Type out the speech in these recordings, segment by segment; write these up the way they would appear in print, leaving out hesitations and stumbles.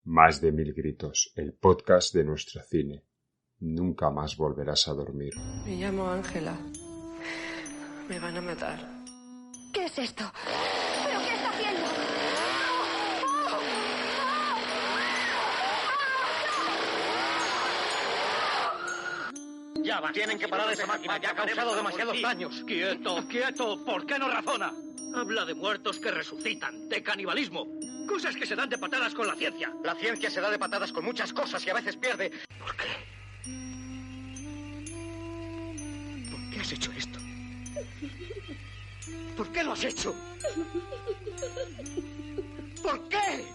Más de 1000 gritos, el podcast de nuestro cine. Nunca más volverás a dormir. Me llamo Ángela. Me van a matar. ¿Qué es esto? ¿Pero qué está haciendo? Ya va, tienen que parar esa máquina, ya ha causado demasiados daños. ¡Quieto, quieto! ¿Por qué no razona? Habla de muertos que resucitan, de canibalismo. Cosas que se dan de patadas con la ciencia. La ciencia se da de patadas con muchas cosas y a veces pierde. ¿Por qué? ¿Por qué has hecho esto? ¿Por qué lo has hecho? ¿Por qué?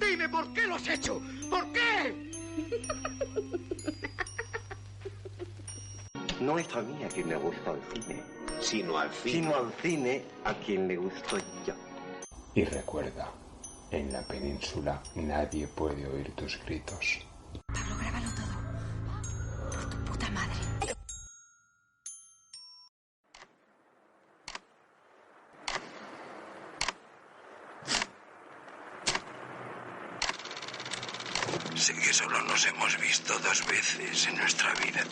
Dime, ¿por qué lo has hecho? ¿Por qué? No es a mí a quien le gusta el cine, sino al cine a quien le gusto yo. Y recuerda, en la península nadie puede oír tus gritos. Pablo, grábalo todo. Por tu puta madre. Sé que solo nos hemos visto 2 veces en nuestra vida.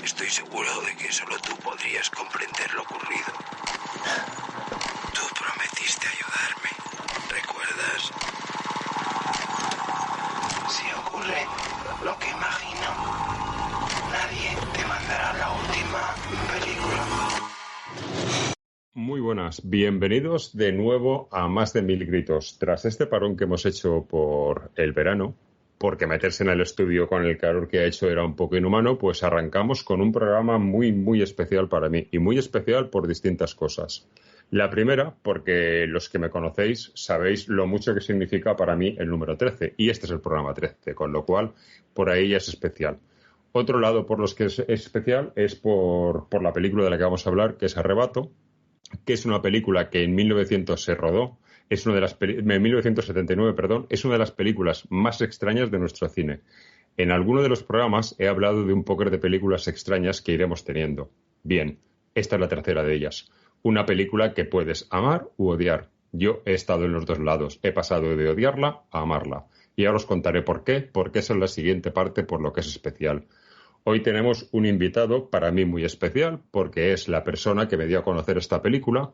Estoy seguro de que solo tú podrías comprender lo ocurrido. Tú prometiste ayudarme, ¿recuerdas? Si ocurre lo que imagino, nadie te mandará la última película. Muy buenas, bienvenidos de nuevo a Más de 1000 gritos. Tras este parón que hemos hecho por el verano, porque meterse en el estudio con el calor que ha hecho era un poco inhumano, pues arrancamos con un programa muy especial para mí, y muy especial por distintas cosas. La primera, porque los que me conocéis sabéis lo mucho que significa para mí el número 13, y este es el programa 13, con lo cual por ahí ya es especial. Otro lado por los que es especial es por la película de la que vamos a hablar, que es Arrebato, que es una película que en 1900 se rodó. En 1979, es una de las películas más extrañas de nuestro cine. En alguno de los programas he hablado de un póker de películas extrañas que iremos teniendo. Bien, esta es la tercera de ellas. Una película que puedes amar u odiar. Yo he estado en los dos lados. He pasado de odiarla a amarla. Y ahora os contaré por qué, porque esa es la siguiente parte por lo que es especial. Hoy tenemos un invitado para mí muy especial, porque es la persona que me dio a conocer esta película,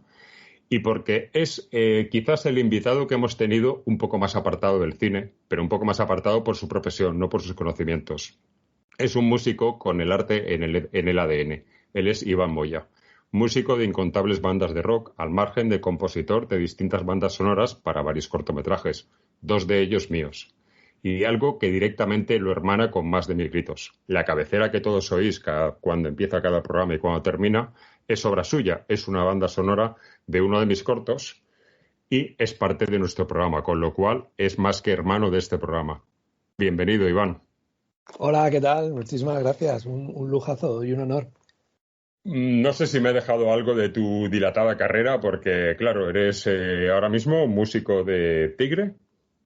y porque es quizás el invitado que hemos tenido un poco más apartado del cine, pero un poco más apartado por su profesión, no por sus conocimientos. Es un músico con el arte en el ADN. Él es Iván Moya, músico de incontables bandas de rock, al margen de compositor de distintas bandas sonoras para varios cortometrajes, 2 de ellos míos. Y algo que directamente lo hermana con Más de 1000 gritos. La cabecera que todos oís cuando empieza cada programa y cuando termina es obra suya, es una banda sonora de uno de mis cortos y es parte de nuestro programa, con lo cual es más que hermano de este programa. Bienvenido, Iván. Hola, ¿qué tal? Muchísimas gracias, un lujazo y un honor. No sé si me he dejado algo de tu dilatada carrera, porque claro, eres ahora mismo músico de Tigre.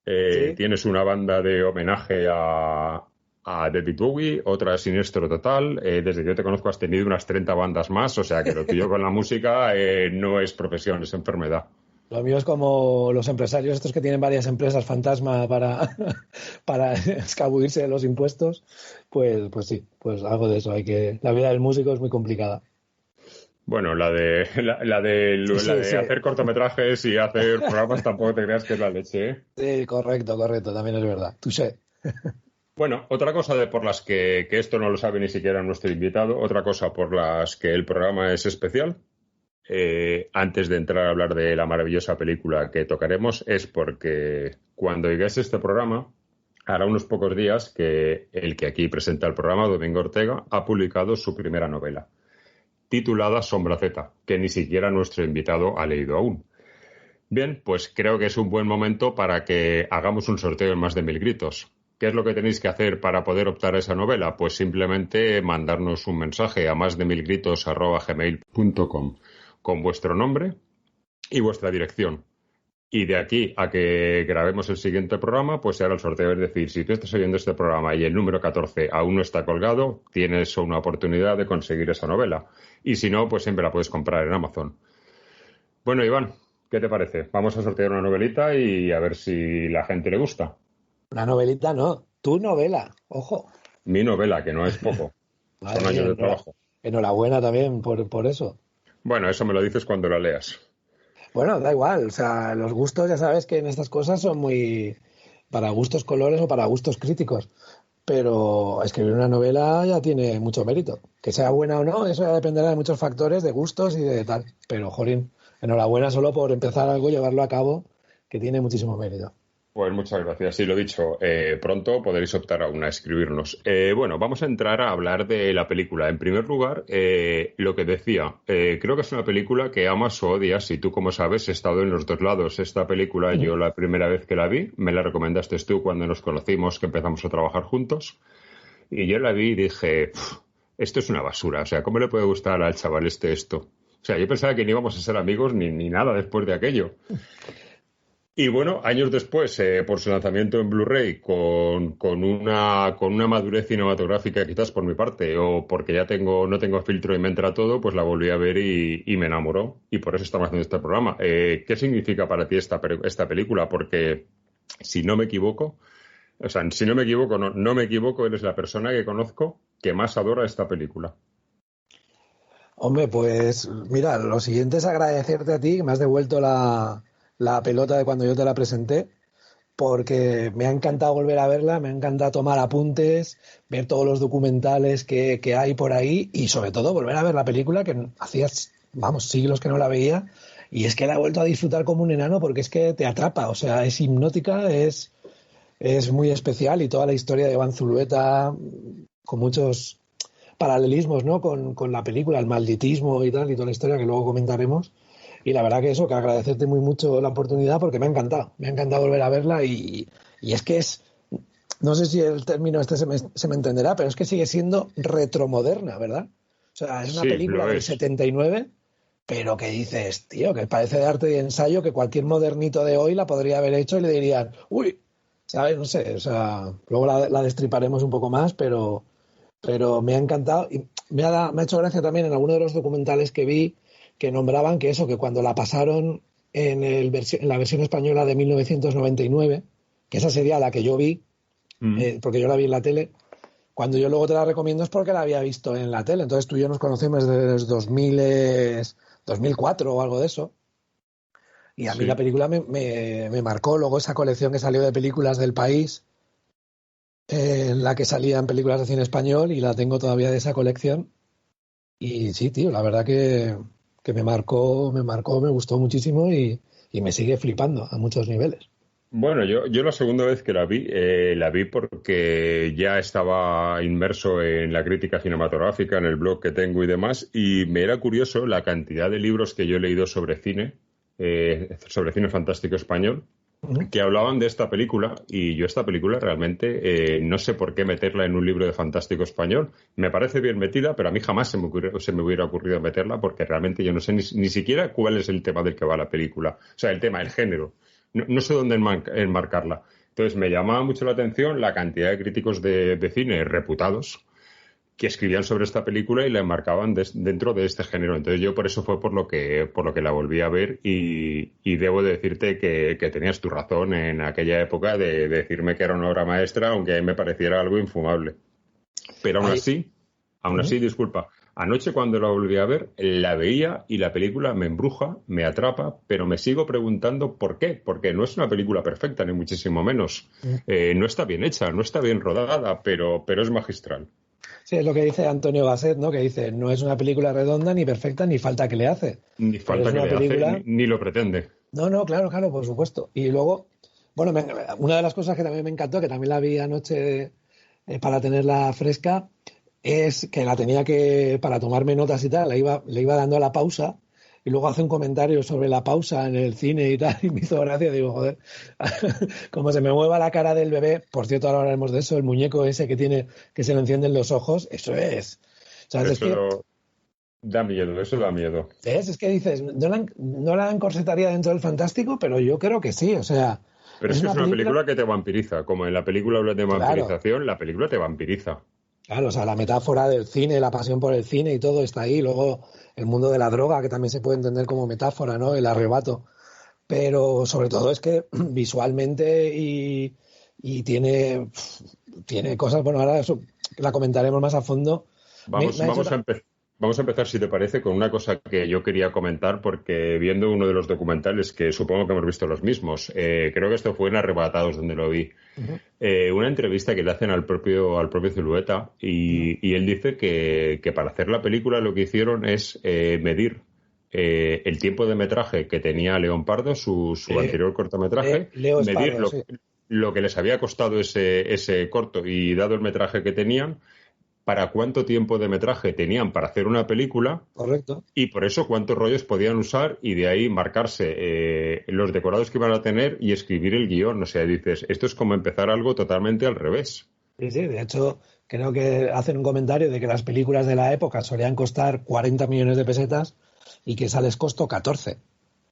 ¿Sí? Tienes una banda de homenaje a David Bowie, otra Siniestro Total. Desde que yo te conozco has tenido unas 30 bandas más, o sea que lo tuyo con la música no es profesión, es enfermedad. Lo mío es como los empresarios estos que tienen varias empresas fantasma para escabullirse de los impuestos. Pues sí, pues algo de eso. La vida del músico es muy complicada. Bueno, la de Sí. hacer cortometrajes y hacer programas tampoco te creas que es la leche, ¿eh? Sí, correcto, también es verdad. Touché. Bueno, otra cosa por las que esto no lo sabe ni siquiera nuestro invitado, otra cosa por las que el programa es especial, antes de entrar a hablar de la maravillosa película que tocaremos, es porque cuando llegues a este programa, hará unos pocos días que el que aquí presenta el programa, Domingo Ortega, ha publicado su primera novela, titulada Sombra Z, que ni siquiera nuestro invitado ha leído aún. Bien, pues creo que es un buen momento para que hagamos un sorteo en Más de 1000 gritos. ¿Qué es lo que tenéis que hacer para poder optar a esa novela? Pues simplemente mandarnos un mensaje a másdemilgritos@gmail.com con vuestro nombre y vuestra dirección. Y de aquí a que grabemos el siguiente programa, pues se hará el sorteo. Es decir, si tú estás oyendo este programa y el número 14 aún no está colgado, tienes una oportunidad de conseguir esa novela. Y si no, pues siempre la puedes comprar en Amazon. Bueno, Iván, ¿qué te parece? Vamos a sortear una novelita y a ver si la gente le gusta. Una novelita no, tu novela, ojo. Mi novela, que no es poco. Madre Son años mía, de trabajo. Enhorabuena también por eso. Bueno, eso me lo dices cuando la leas. Bueno, da igual, o sea, los gustos ya sabes que en estas cosas son muy para gustos colores o para gustos críticos, pero escribir una novela ya tiene mucho mérito. Que sea buena o no, eso ya dependerá de muchos factores, de gustos y de tal. Pero, jolín, enhorabuena solo por empezar algo, llevarlo a cabo, que tiene muchísimo mérito. Pues muchas gracias. Sí, lo dicho, pronto podréis optar aún a escribirnos. Bueno, vamos a entrar a hablar de la película. En primer lugar, lo que decía, creo que es una película que amas o odias, y tú, como sabes, he estado en los dos lados. Esta película, yo la primera vez que la vi, me la recomendaste tú cuando nos conocimos, que empezamos a trabajar juntos, y yo la vi y dije, esto es una basura, o sea, ¿cómo le puede gustar al chaval esto? O sea, yo pensaba que no íbamos a ser amigos ni nada después de aquello. Y bueno, años después, por su lanzamiento en Blu-ray, con una madurez cinematográfica, quizás por mi parte, o porque ya no tengo filtro y me entra todo, pues la volví a ver y me enamoró. Y por eso estamos haciendo este programa. ¿Qué significa para ti esta película? Porque, si no me equivoco, no me equivoco, eres la persona que conozco que más adora esta película. Hombre, pues mira, lo siguiente es agradecerte a ti, que me has devuelto la pelota de cuando yo te la presenté, porque me ha encantado volver a verla, me ha encantado tomar apuntes, ver todos los documentales que hay por ahí y sobre todo volver a ver la película que hacía, siglos que no la veía, y es que la he vuelto a disfrutar como un enano porque es que te atrapa, o sea, es hipnótica, es muy especial, y toda la historia de Iván Zulueta con muchos paralelismos, ¿no? con la película, el malditismo y tal, y toda la historia que luego comentaremos. Y la verdad que eso, que agradecerte muy mucho la oportunidad porque me ha encantado volver a verla y es que no sé si el término se me entenderá, pero es que sigue siendo retromoderna, ¿verdad? O sea, es una película del 79, pero que dices, tío, que parece de arte y ensayo, que cualquier modernito de hoy la podría haber hecho y le dirían, uy, ¿sabes? No sé, o sea, luego la destriparemos un poco más, pero me ha encantado y me ha hecho gracia también en alguno de los documentales que vi, que nombraban que cuando la pasaron en la versión española de 1999, que esa sería la que yo vi, porque yo la vi en la tele, cuando yo luego te la recomiendo es porque la había visto en la tele, entonces tú y yo nos conocemos desde 2004 o algo de eso, y a mí la película me marcó. Luego esa colección que salió de películas del país, en la que salían películas de cine español, y la tengo todavía de esa colección, y sí, tío, la verdad que me marcó, me gustó muchísimo y me sigue flipando a muchos niveles. Bueno, yo la segunda vez que la vi porque ya estaba inmerso en la crítica cinematográfica, en el blog que tengo y demás, y me era curioso la cantidad de libros que yo he leído sobre cine fantástico español, que hablaban de esta película, y yo esta película realmente no sé por qué meterla en un libro de fantástico español. Me parece bien metida, pero a mí jamás se me hubiera ocurrido meterla, porque realmente yo no sé ni siquiera cuál es el tema del que va la película. O sea, el género. No sé dónde enmarcarla. Entonces me llamaba mucho la atención la cantidad de críticos de cine reputados que escribían sobre esta película y la enmarcaban dentro de este género. Entonces yo por eso fue por lo que la volví a ver, y debo decirte que tenías tu razón en aquella época de decirme que era una obra maestra, aunque me pareciera algo infumable. Pero aún así, disculpa, anoche cuando la volví a ver, la veía y la película me embruja, me atrapa, pero me sigo preguntando por qué, porque no es una película perfecta, ni muchísimo menos. No está bien hecha, no está bien rodada, pero es magistral. Sí, es lo que dice Antonio Gasset, ¿no? Que dice, no es una película redonda, ni perfecta, ni falta que le hace. Ni falta que le hace, ni lo pretende. No, claro, por supuesto. Y luego, bueno, una de las cosas que también me encantó, que también la vi anoche para tenerla fresca, es que la tenía para tomarme notas y tal, le iba dando a la pausa, y luego hace un comentario sobre la pausa en el cine y tal, y me hizo gracia. Digo, joder, como se me mueva la cara del bebé, por cierto, ahora hablaremos de eso, el muñeco ese que se le encienden los ojos, eso es. ¿Sabes? Eso da miedo, eso da miedo. ¿Ves? Es que dices, no la encorsetaría dentro del fantástico, pero yo creo que sí, o sea... Pero es que es una película que te vampiriza, como en la película hablas de vampirización, la película te vampiriza. Claro, o sea, la metáfora del cine, la pasión por el cine y todo está ahí. Luego el mundo de la droga, que también se puede entender como metáfora, ¿no? El arrebato pero sobre todo es que visualmente y tiene cosas, bueno, ahora eso la comentaremos más a fondo. Vamos a empezar, si te parece, con una cosa que yo quería comentar, porque viendo uno de los documentales, que supongo que hemos visto los mismos, creo que esto fue en Arrebatados donde lo vi, una entrevista que le hacen al propio Zulueta y él dice que para hacer la película lo que hicieron es medir el tiempo de metraje que tenía León Pardo, su anterior cortometraje, medir lo que les había costado ese corto y dado el metraje que tenían, para cuánto tiempo de metraje tenían para hacer una película. Correcto. Y por eso cuántos rollos podían usar y de ahí marcarse los decorados que iban a tener y escribir el guión. O sea, dices, esto es como empezar algo totalmente al revés. Sí, de hecho, creo que hacen un comentario de que las películas de la época solían costar 40 millones de pesetas y que les costó 14.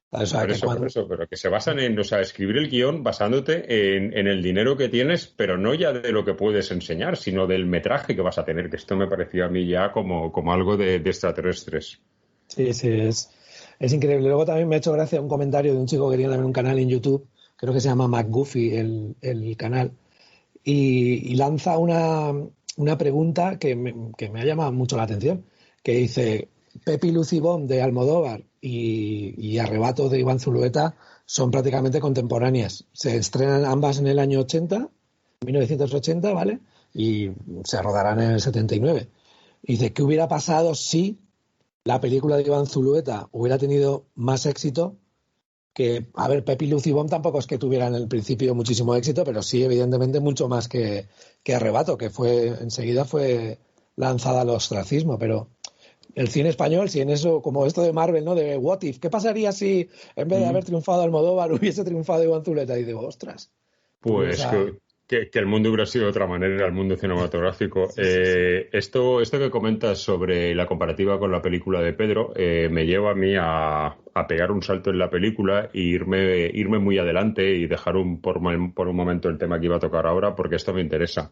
O sea, por eso, pero que se basan en, escribir el guión basándote en el dinero que tienes, pero no ya de lo que puedes enseñar, sino del metraje que vas a tener, que esto me pareció a mí ya como algo de extraterrestres. Sí, es increíble. Luego también me ha hecho gracia un comentario de un chico que tiene también un canal en YouTube, creo que se llama McGuffy el canal, y lanza una pregunta que me ha llamado mucho la atención, que dice: Pepi Lucibón de Almodóvar y Arrebato de Iván Zulueta son prácticamente contemporáneas. Se estrenan ambas en el año 1980, ¿vale? Y se rodarán en el 79. Y dice, ¿qué hubiera pasado si la película de Iván Zulueta hubiera tenido más éxito? Que, a ver, Pepi Lucibón tampoco es que tuviera en el principio muchísimo éxito, pero sí, evidentemente, mucho más que Arrebato, que enseguida fue lanzada al ostracismo, pero el cine español, si en eso, como esto de Marvel, ¿no? De What If, ¿qué pasaría si en vez de haber triunfado Almodóvar hubiese triunfado Iván Zulueta? Y digo, ostras. Pues que el mundo hubiera sido de otra manera, el mundo cinematográfico. Sí. Esto que comentas sobre la comparativa con la película de Pedro me lleva a mí a pegar un salto en la película e irme muy adelante y dejar por un momento el tema que iba a tocar ahora, porque esto me interesa.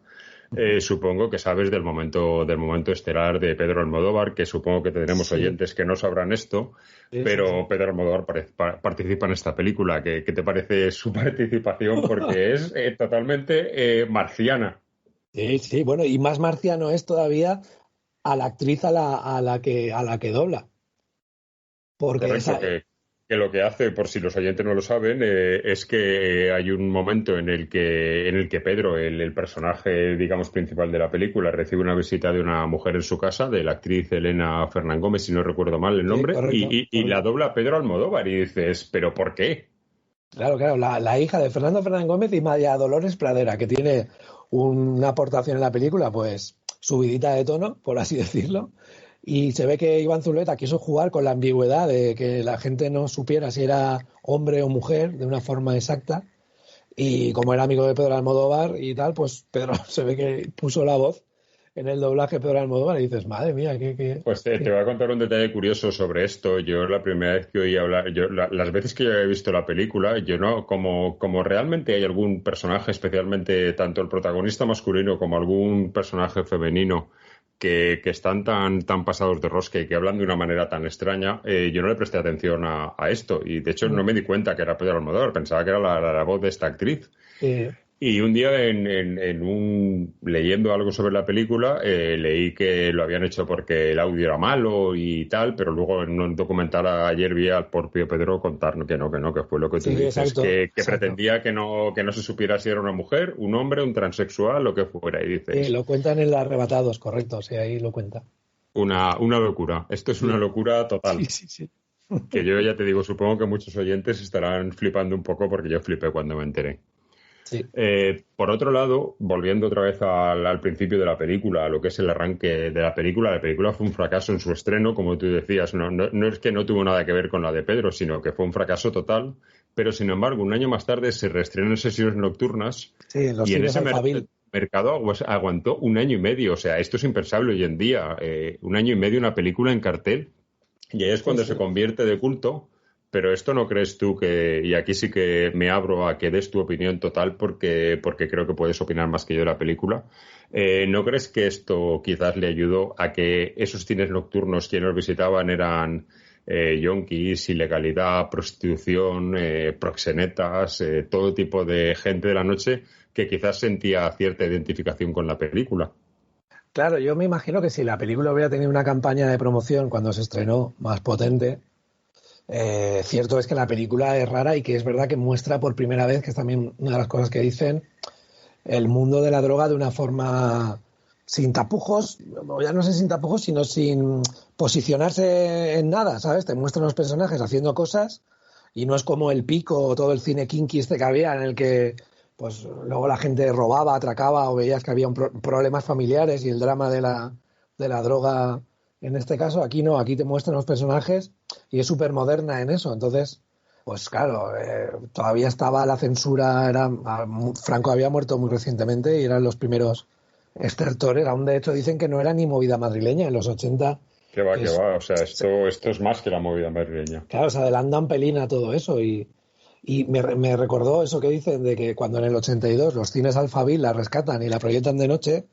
Supongo que sabes del momento estelar de Pedro Almodóvar, que supongo que tendremos oyentes que no sabrán esto, pero Pedro Almodóvar participa en esta película. ¿Qué te parece su participación? Porque es totalmente marciana. Sí, bueno, y más marciano es todavía a la actriz a la que dobla. Porque correcto, que lo que hace, por si los oyentes no lo saben, es que hay un momento en el que Pedro, el personaje, digamos, principal de la película, recibe una visita de una mujer en su casa, de la actriz Elena Fernán Gómez, si no recuerdo mal el nombre, correcto. La dobla Pedro Almodóvar y dices, ¿pero por qué? Claro, la hija de Fernando Fernán Gómez y María Dolores Pradera, que tiene una aportación en la película, pues subidita de tono, por así decirlo. Y se ve que Iván Zulueta quiso jugar con la ambigüedad de que la gente no supiera si era hombre o mujer de una forma exacta. Y como era amigo de Pedro Almodóvar y tal, pues Pedro se ve que puso la voz en el doblaje Pedro Almodóvar y dices, madre mía, ¿qué? Pues te voy a contar un detalle curioso sobre esto. Yo la primera vez que oí hablar, las veces que yo he visto la película, yo no, como realmente hay algún personaje, especialmente tanto el protagonista masculino como algún personaje femenino, que están tan pasados de rosca y que hablan de una manera tan extraña, yo no le presté atención a esto y de hecho no me di cuenta que era Pedro Almodóvar, pensaba que era la voz de esta actriz. Y un día leyendo algo sobre la película, leí que lo habían hecho porque el audio era malo y tal, pero luego en un documental ayer vi al propio Pedro contar que no, que fue lo que tú dices, exacto, que pretendía que no se supiera si era una mujer, un hombre, un transexual, lo que fuera. Y dices, lo cuentan en los Arrebatados, correcto, sí, ahí lo cuenta. Una locura, esto es una locura total. Sí. Que yo ya te digo, supongo que muchos oyentes estarán flipando un poco porque yo flipé cuando me enteré. Sí. Por otro lado, volviendo otra vez al principio de la película, a lo que es el arranque de la película fue un fracaso en su estreno, como tú decías, no es que no tuvo nada que ver con la de Pedro, sino que fue un fracaso total, pero sin embargo, un año más tarde se reestrenó en sesiones nocturnas y en ese mercado aguantó un año y medio, o sea, esto es impensable hoy en día, un año y medio una película en cartel, y ahí es cuando se convierte de culto. Pero esto no crees tú y aquí sí que me abro a que des tu opinión total porque creo que puedes opinar más que yo de la película. ¿No crees que esto quizás le ayudó a que esos cines nocturnos quienes los visitaban eran yonkis, ilegalidad, prostitución, proxenetas, todo tipo de gente de la noche que quizás sentía cierta identificación con la película. Claro, yo me imagino que si la película hubiera tenido una campaña de promoción cuando se estrenó más potente, cierto es que la película es rara y que es verdad que muestra por primera vez, que es también una de las cosas que dicen, el mundo de la droga de una forma sin tapujos, o ya no sé sin tapujos, sino sin posicionarse en nada, ¿sabes? Te muestran los personajes haciendo cosas y no es como el Pico o todo el cine kinky que había en el que pues luego la gente robaba, atracaba o veías que había problemas familiares y el drama de la droga. En este caso, aquí no, aquí te muestran los personajes y es súper moderna en eso. Entonces, pues claro, todavía estaba la censura, Franco había muerto muy recientemente y eran los primeros estertores. Aún de hecho dicen que no era ni movida madrileña en los 80. Que va, o sea, esto es más que la movida madrileña. Claro, se adelanta un pelín a todo eso y me recordó eso que dicen de que cuando en el 82 los cines Alphaville la rescatan y la proyectan de noche,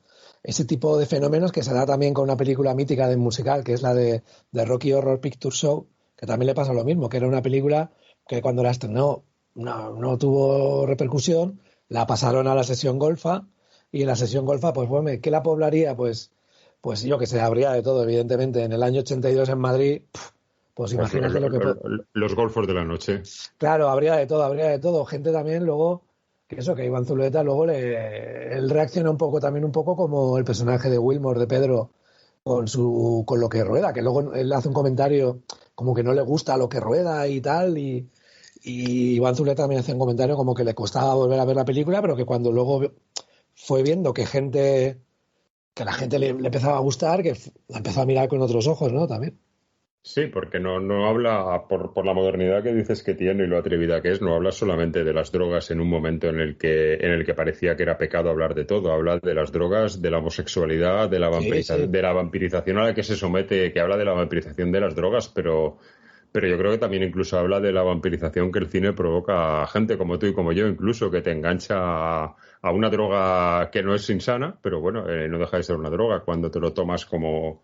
ese tipo de fenómenos que se da también con una película mítica de musical, que es la de Rocky Horror Picture Show, que también le pasa lo mismo, que era una película que cuando la estrenó no tuvo repercusión, la pasaron a la sesión golfa y en la sesión golfa, pues bueno, ¿qué la poblaría? Pues yo que sé, habría de todo, evidentemente. En el año 82 en Madrid, pues imagínate lo que... Los golfos de la noche. Claro, habría de todo. Gente también luego, que Iván Zulueta luego él reacciona un poco como el personaje de Wilmore, de Pedro, con lo que rueda, que luego él hace un comentario como que no le gusta lo que rueda y tal, y Iván Zulueta también hace un comentario como que le costaba volver a ver la película, pero que cuando luego fue viendo que la gente le empezaba a gustar, que la empezó a mirar con otros ojos, ¿no? También. Sí, porque no habla, por la modernidad que dices que tiene y lo atrevida que es, no habla solamente de las drogas en un momento en el que parecía que era pecado hablar de todo. Habla de las drogas, de la homosexualidad, de la vampirización a la que se somete, que habla de la vampirización de las drogas, pero yo creo que también incluso habla de la vampirización que el cine provoca a gente como tú y como yo, incluso que te engancha a una droga que no es insana, pero bueno, no deja de ser una droga cuando te lo tomas como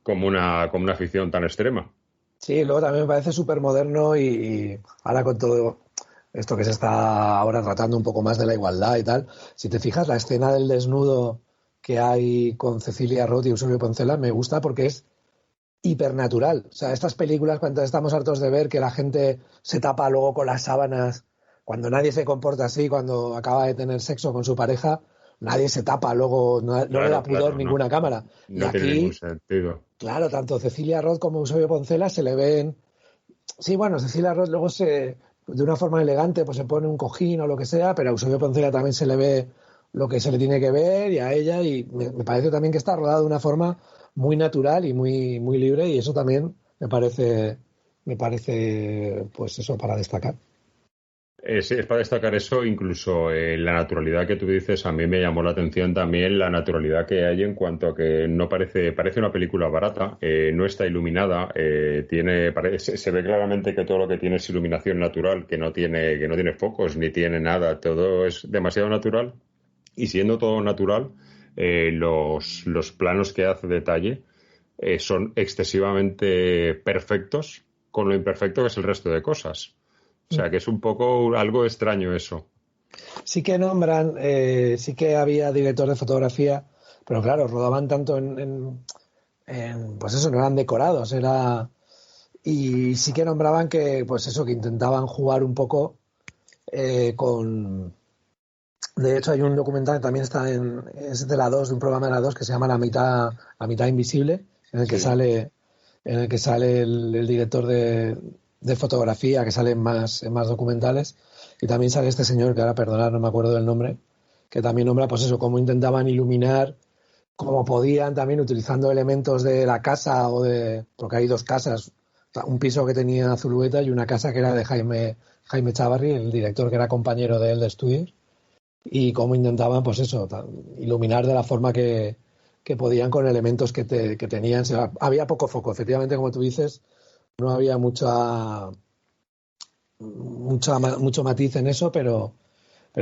una afición tan extrema. Sí, luego también me parece súper moderno y ahora con todo esto que se está ahora tratando un poco más de la igualdad y tal, si te fijas, la escena del desnudo que hay con Cecilia Roth y Eusebio Poncela me gusta porque es hipernatural. O sea, estas películas, cuando estamos hartos de ver que la gente se tapa luego con las sábanas, cuando nadie se comporta así, cuando acaba de tener sexo con su pareja, nadie se tapa, luego no le da pudor ninguna cámara. No y tiene aquí, ningún sentido. Claro, tanto Cecilia Roth como Eusebio Poncela se le ven... Sí, bueno, Cecilia Roth luego de una forma elegante pues se pone un cojín o lo que sea, pero a Eusebio Poncela también se le ve lo que se le tiene que ver y a ella, y me parece también que está rodada de una forma muy natural y muy, muy libre, y eso también me parece pues eso para destacar. Sí, es para destacar eso, incluso la naturalidad que tú dices. A mí me llamó la atención también la naturalidad que hay en cuanto a que no parece una película barata, no está iluminada, se ve claramente que todo lo que tiene es iluminación natural, que no tiene focos ni tiene nada, todo es demasiado natural, y siendo todo natural, los planos que hace detalle son excesivamente perfectos con lo imperfecto que es el resto de cosas. O sea, que es un poco algo extraño eso. Sí que nombran, sí que había director de fotografía, pero claro, rodaban tanto pues eso, no eran decorados, y sí que nombraban que, pues eso, que intentaban jugar un poco con... De hecho, hay un documental que también es de la 2, de un programa de la 2 que se llama La mitad invisible, en el que sale el director de fotografía, que sale en más documentales, y también sale este señor, que ahora perdonar, no me acuerdo del nombre, que también nombra pues eso, cómo intentaban iluminar, como podían, también utilizando elementos de la casa porque hay dos casas, un piso que tenía Zulueta y una casa que era de Jaime Chávarri, el director que era compañero de él de estudios, y cómo intentaban pues eso, iluminar de la forma que podían con elementos que tenían. Había poco foco, efectivamente, como tú dices, no había mucho matiz en eso, pero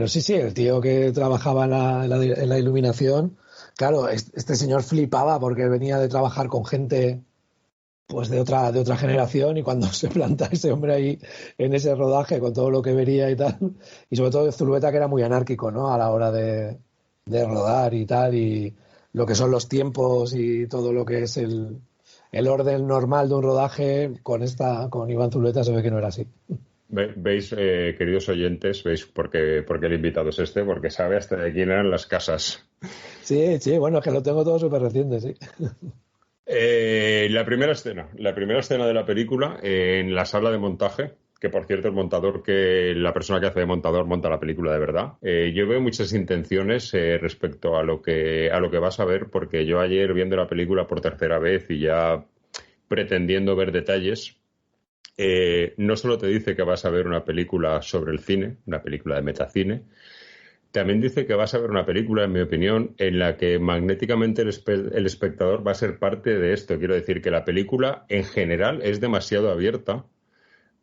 sí, el tío que trabajaba en la iluminación, claro, este señor flipaba porque venía de trabajar con gente pues de otra generación, y cuando se planta ese hombre ahí en ese rodaje con todo lo que vería y tal, y sobre todo Zulueta, que era muy anárquico, ¿no? A la hora de rodar y tal, y lo que son los tiempos y todo lo que es el orden normal de un rodaje, con Iván Zulueta se ve que no era así. ¿Veis, queridos oyentes, veis por qué el invitado es este? Porque sabe hasta de quién eran las casas. Sí, bueno, es que lo tengo todo súper reciente, sí. La primera escena de la película, en la sala de montaje, que por cierto la persona que hace de montador monta la película de verdad. Yo veo muchas intenciones respecto a lo que vas a ver, porque yo ayer, viendo la película por tercera vez y ya pretendiendo ver detalles, no solo te dice que vas a ver una película sobre el cine, una película de metacine, también dice que vas a ver una película, en mi opinión, en la que magnéticamente el espectador va a ser parte de esto. Quiero decir que la película, en general, es demasiado abierta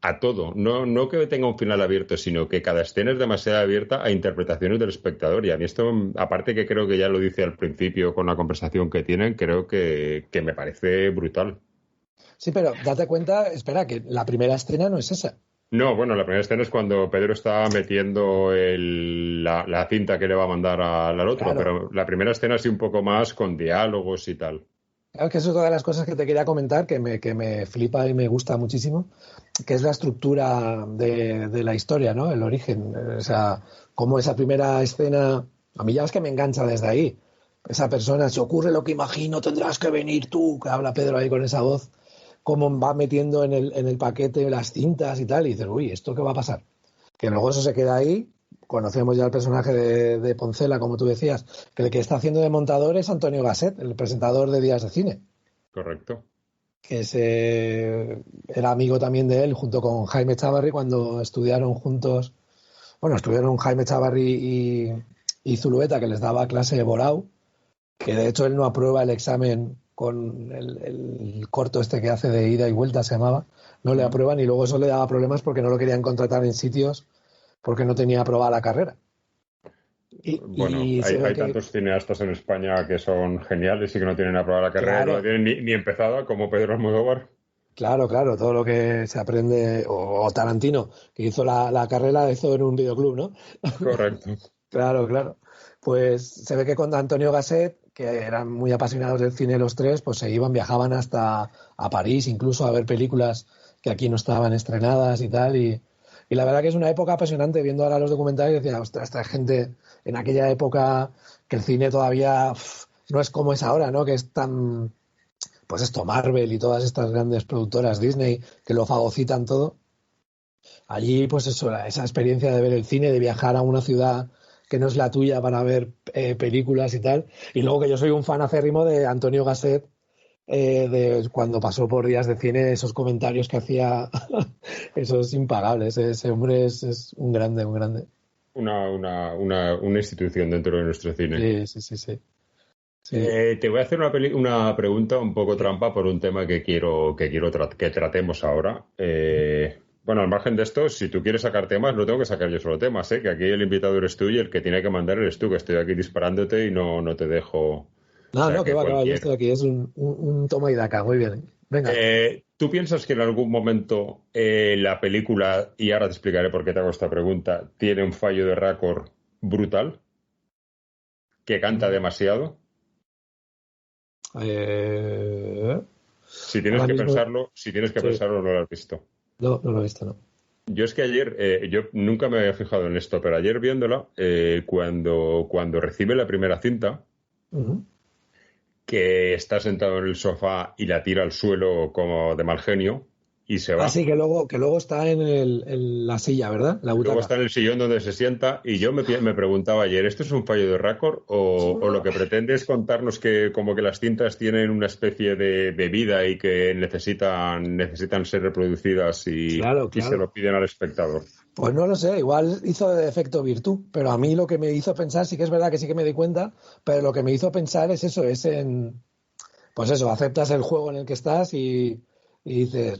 a todo. No que tenga un final abierto, sino que cada escena es demasiado abierta a interpretaciones del espectador. Y a mí esto, aparte que creo que ya lo dice al principio con la conversación que tienen, creo que me parece brutal. Sí, pero date cuenta, espera, que la primera escena no es esa. No, bueno, la primera escena es cuando Pedro está metiendo la cinta que le va a mandar al otro, claro. Pero la primera escena sí un poco más con diálogos y tal. Claro, que eso es otra de las cosas que te quería comentar, que me flipa y me gusta muchísimo, que es la estructura de la historia, ¿no? El origen. O sea, cómo esa primera escena, a mí ya es que me engancha desde ahí. Esa persona, si ocurre lo que imagino, tendrás que venir tú, que habla Pedro ahí con esa voz, cómo va metiendo en el paquete las cintas y tal, y dices, uy, ¿esto qué va a pasar? Que luego eso se queda ahí. Conocemos ya el personaje de Poncela, como tú decías, que el que está haciendo de montador es Antonio Gasset, el presentador de Días de Cine. Correcto. Que era amigo también de él, junto con Jaime Chávarri, cuando estudiaron juntos. Bueno, estuvieron Jaime Chávarri y Zulueta, que les daba clase de Borau, que de hecho él no aprueba el examen con el corto este que hace de ida y vuelta, se llamaba. No le aprueban, y luego eso le daba problemas porque no lo querían contratar en sitios porque no tenía aprobada la carrera. Hay tantos cineastas en España que son geniales y que no tienen aprobada la carrera, claro. No tienen ni empezada, como Pedro Almodóvar. Claro, todo lo que se aprende, o Tarantino, que hizo la carrera, hizo en un videoclub, ¿no? Correcto. Claro. Pues se ve que con Antonio Gasset, que eran muy apasionados del cine los tres, pues viajaban hasta a París, incluso a ver películas que aquí no estaban estrenadas y tal, y la verdad que es una época apasionante. Viendo ahora los documentales, decía, ostras, esta gente en aquella época, que el cine todavía no es como es ahora, ¿no? Que es tan, pues esto, Marvel y todas estas grandes productoras, Disney, que lo fagocitan todo. Allí, pues eso, esa experiencia de ver el cine, de viajar a una ciudad que no es la tuya para ver películas y tal. Y luego que yo soy un fan acérrimo de Antonio Gasset, de cuando pasó por Días de Cine, esos comentarios que hacía, eso es impagable. Ese hombre es un grande. Una institución dentro de nuestro cine. Sí. Te voy a hacer una pregunta un poco trampa por un tema que quiero que tratemos ahora. Bueno, al margen de esto, si tú quieres sacar temas, no tengo que sacar yo solo temas, que aquí el invitado eres tú y el que tiene que mandar eres tú, que estoy aquí disparándote y no te dejo. No, que va, yo estoy aquí, es un toma y daca, muy bien. Venga. ¿Tú piensas que en algún momento la película, y ahora te explicaré por qué te hago esta pregunta, tiene un fallo de récord brutal? ¿Que canta demasiado? Si tienes que pensarlo, no lo has visto. No lo he visto, no. Yo es que ayer, yo nunca me había fijado en esto, pero ayer viéndola, cuando recibe la primera cinta, que está sentado en el sofá y la tira al suelo como de mal genio y se va. Sí, que luego está en la silla, ¿verdad? La butaca. Luego está en el sillón donde se sienta, y yo me preguntaba ayer, ¿esto es un fallo de récord o lo que pretende es contarnos que como que las cintas tienen una especie de vida y que necesitan ser reproducidas y se lo piden al espectador? Pues no lo sé, igual hizo de efecto virtud, pero a mí lo que me hizo pensar, sí que es verdad que sí que me di cuenta, pero lo que me hizo pensar es eso, pues eso, aceptas el juego en el que estás y dices,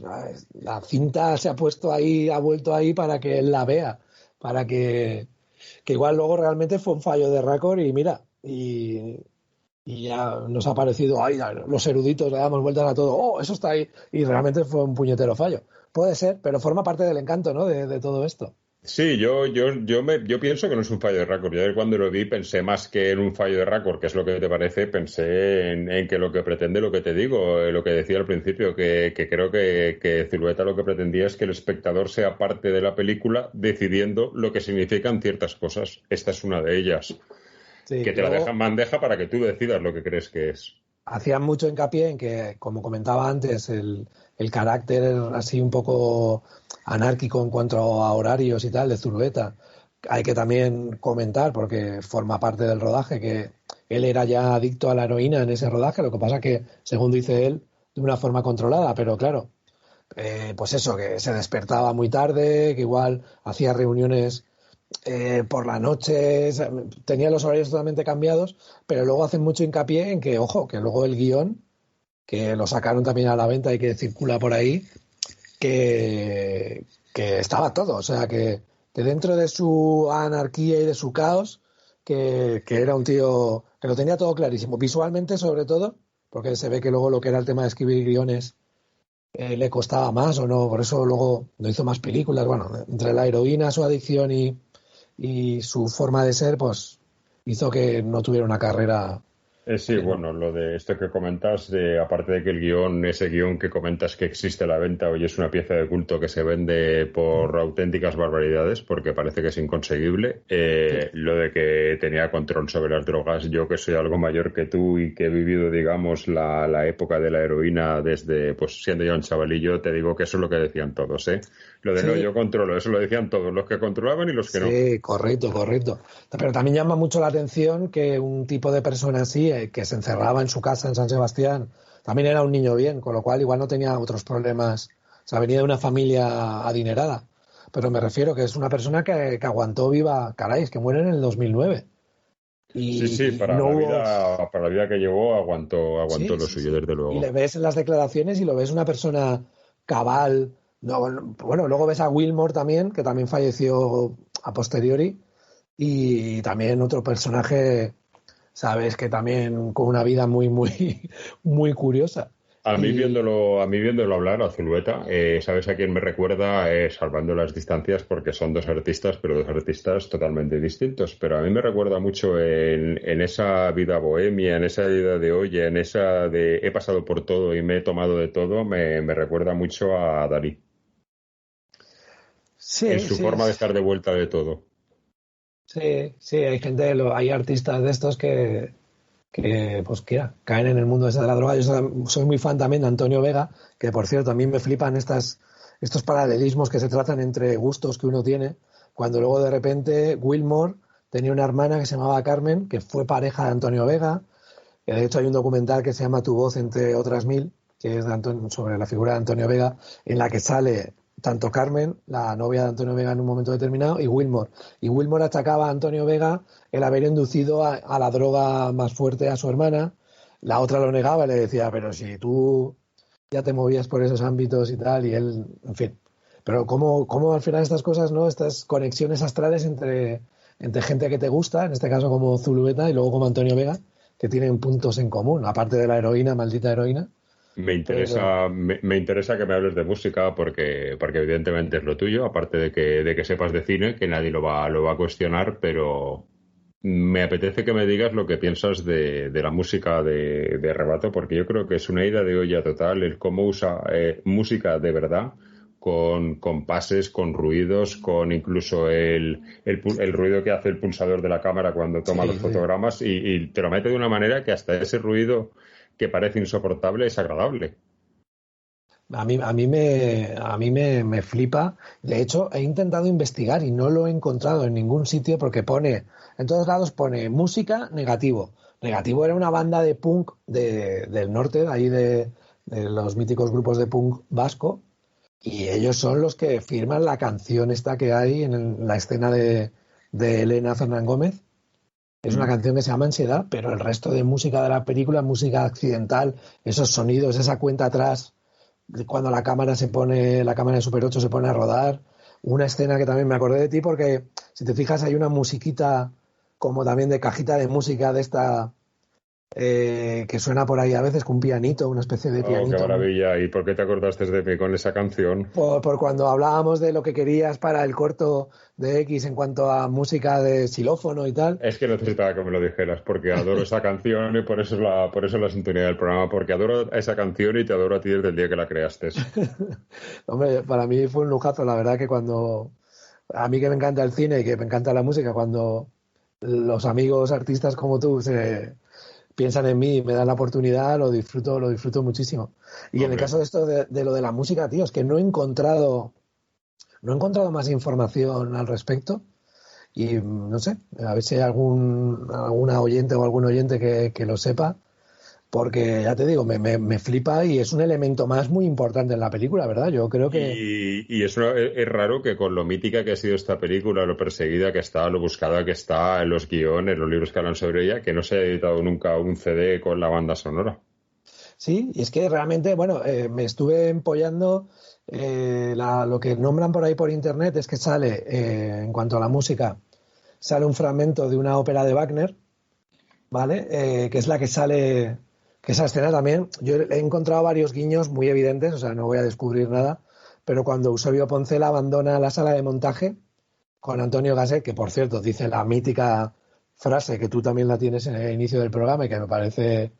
la cinta se ha puesto ahí, ha vuelto ahí para que él la vea, para que igual luego realmente fue un fallo de récord y mira, y y ya nos ha parecido, ay, los eruditos le damos vueltas a todo, oh, eso está ahí, y realmente fue un puñetero fallo. Puede ser, pero forma parte del encanto, ¿no? De todo esto. Sí, yo pienso que no es un fallo de récord. Yo cuando lo vi pensé más que en un fallo de récord, que es lo que te parece, pensé en que lo que pretende, lo que te digo, lo que decía al principio, que creo que Zulueta lo que pretendía es que el espectador sea parte de la película decidiendo lo que significan ciertas cosas. Esta es una de ellas. Sí, que te la dejan bandeja para que tú decidas lo que crees que es. Hacían mucho hincapié en que, como comentaba antes, el carácter así un poco anárquico en cuanto a horarios y tal de Zulueta. Hay que también comentar, porque forma parte del rodaje, que él era ya adicto a la heroína en ese rodaje, lo que pasa que, según dice él, de una forma controlada, pero claro, pues eso, que se despertaba muy tarde, que igual hacía reuniones por la noche, tenía los horarios totalmente cambiados, pero luego hacen mucho hincapié en que, ojo, que luego el guión, que lo sacaron también a la venta y que circula por ahí, que estaba todo, o sea, que dentro de su anarquía y de su caos, que era un tío que lo tenía todo clarísimo, visualmente sobre todo, porque se ve que luego lo que era el tema de escribir guiones le costaba más o no, por eso luego no hizo más películas, bueno, entre la heroína, su adicción y su forma de ser, pues hizo que no tuviera una carrera. Sí, bueno, lo de esto que comentas, aparte de que el guión, ese guión que comentas que existe a la venta hoy es una pieza de culto que se vende por auténticas barbaridades, porque parece que es inconseguible, lo de que tenía control sobre las drogas, yo que soy algo mayor que tú y que he vivido, digamos, la época de la heroína desde, pues siendo ya un chavalillo, te digo que eso es lo que decían todos, ¿eh? Lo de no, yo controlo, eso lo decían todos, los que controlaban y los que no. Sí, correcto. Pero también llama mucho la atención que un tipo de persona así, que se encerraba en su casa en San Sebastián, también era un niño bien, con lo cual igual no tenía otros problemas. O sea, venía de una familia adinerada. Pero me refiero que es una persona que aguantó viva, caray, es que muere en el 2009. Y sí, para la vida que llevó aguantó lo suyo, desde luego. Y le ves en las declaraciones y lo ves una persona cabal. No, bueno, luego ves a Wilmore también, que también falleció a posteriori, y también otro personaje, sabes, que también con una vida muy, muy, muy curiosa. A mí viéndolo hablar, a Zulueta, ¿sabes a quién me recuerda? Salvando las distancias, porque son dos artistas, pero dos artistas totalmente distintos. Pero a mí me recuerda mucho en esa vida bohemia, en esa vida de hoy, en esa de he pasado por todo y me he tomado de todo, me recuerda mucho a Dalí. Sí, en su forma de estar de vuelta de todo. Sí, hay hay artistas de estos que pues caen en el mundo de la droga. Yo soy muy fan también de Antonio Vega, que por cierto a mí me flipan estos paralelismos que se tratan entre gustos que uno tiene, cuando luego de repente Wilmore tenía una hermana que se llamaba Carmen, que fue pareja de Antonio Vega, que de hecho hay un documental que se llama Tu voz entre otras mil, que es sobre la figura de Antonio Vega, en la que sale tanto Carmen, la novia de Antonio Vega en un momento determinado, y Wilmore. Y Wilmore achacaba a Antonio Vega el haber inducido a la droga más fuerte a su hermana. La otra lo negaba y le decía, pero si tú ya te movías por esos ámbitos y tal, y él, en fin. Pero cómo al final estas cosas, ¿no? Estas conexiones astrales entre gente que te gusta, en este caso como Zulueta y luego como Antonio Vega, que tienen puntos en común, aparte de la heroína, maldita heroína. Me interesa que me hables de música porque evidentemente es lo tuyo, aparte de que sepas de cine, que nadie lo va a cuestionar, pero me apetece que me digas lo que piensas de la música de Arrebato, porque yo creo que es una ida de olla total el cómo usa música de verdad, con compases, con ruidos, con incluso el ruido que hace el pulsador de la cámara cuando toma los fotogramas y te lo mete de una manera que hasta ese ruido que parece insoportable es agradable. A mí me flipa. De hecho, he intentado investigar y no lo he encontrado en ningún sitio porque en todos lados pone música negativo. Negativo era una banda de punk del norte, de ahí de los míticos grupos de punk vasco, y ellos son los que firman la canción esta que hay en la escena de Elena Fernán Gómez. Es una canción que se llama Ansiedad, pero el resto de música de la película, música accidental, esos sonidos, esa cuenta atrás, cuando la cámara de Super 8 se pone a rodar, una escena que también me acordé de ti porque, si te fijas, hay una musiquita como también de cajita de música de esta que suena por ahí a veces con un pianito, una especie de pianito. Qué maravilla. ¿Y por qué te acordaste de mí con esa canción? Por cuando hablábamos de lo que querías para el corto de X en cuanto a música de xilófono y tal. Es que necesitaba que me lo dijeras, porque adoro esa canción y por eso es la sintonía del programa, porque adoro esa canción y te adoro a ti desde el día que la creaste. Hombre, para mí fue un lujazo, la verdad que cuando... A mí que me encanta el cine y que me encanta la música, cuando los amigos artistas como tú piensan en mí y me dan la oportunidad, lo disfruto muchísimo. Y en el caso de esto de lo de la música, tío, es que no he encontrado más información al respecto y no sé, a ver si hay alguna oyente o algún oyente que lo sepa, porque ya te digo, me flipa y es un elemento más muy importante en la película, ¿verdad? Yo creo que... Y es raro que con lo mítica que ha sido esta película, lo perseguida que está, lo buscada que está en los guiones, los libros que hablan sobre ella, que no se ha editado nunca un CD con la banda sonora. Sí, y es que realmente, bueno, me estuve empollando, lo que nombran por ahí por internet es que sale, en cuanto a la música, sale un fragmento de una ópera de Wagner, ¿vale? Que es la que sale... Que esa escena también, yo he encontrado varios guiños muy evidentes, o sea, no voy a descubrir nada, pero cuando Eusebio Poncela abandona la sala de montaje con Antonio Gasset, que por cierto dice la mítica frase que tú también la tienes en el inicio del programa y que me parece...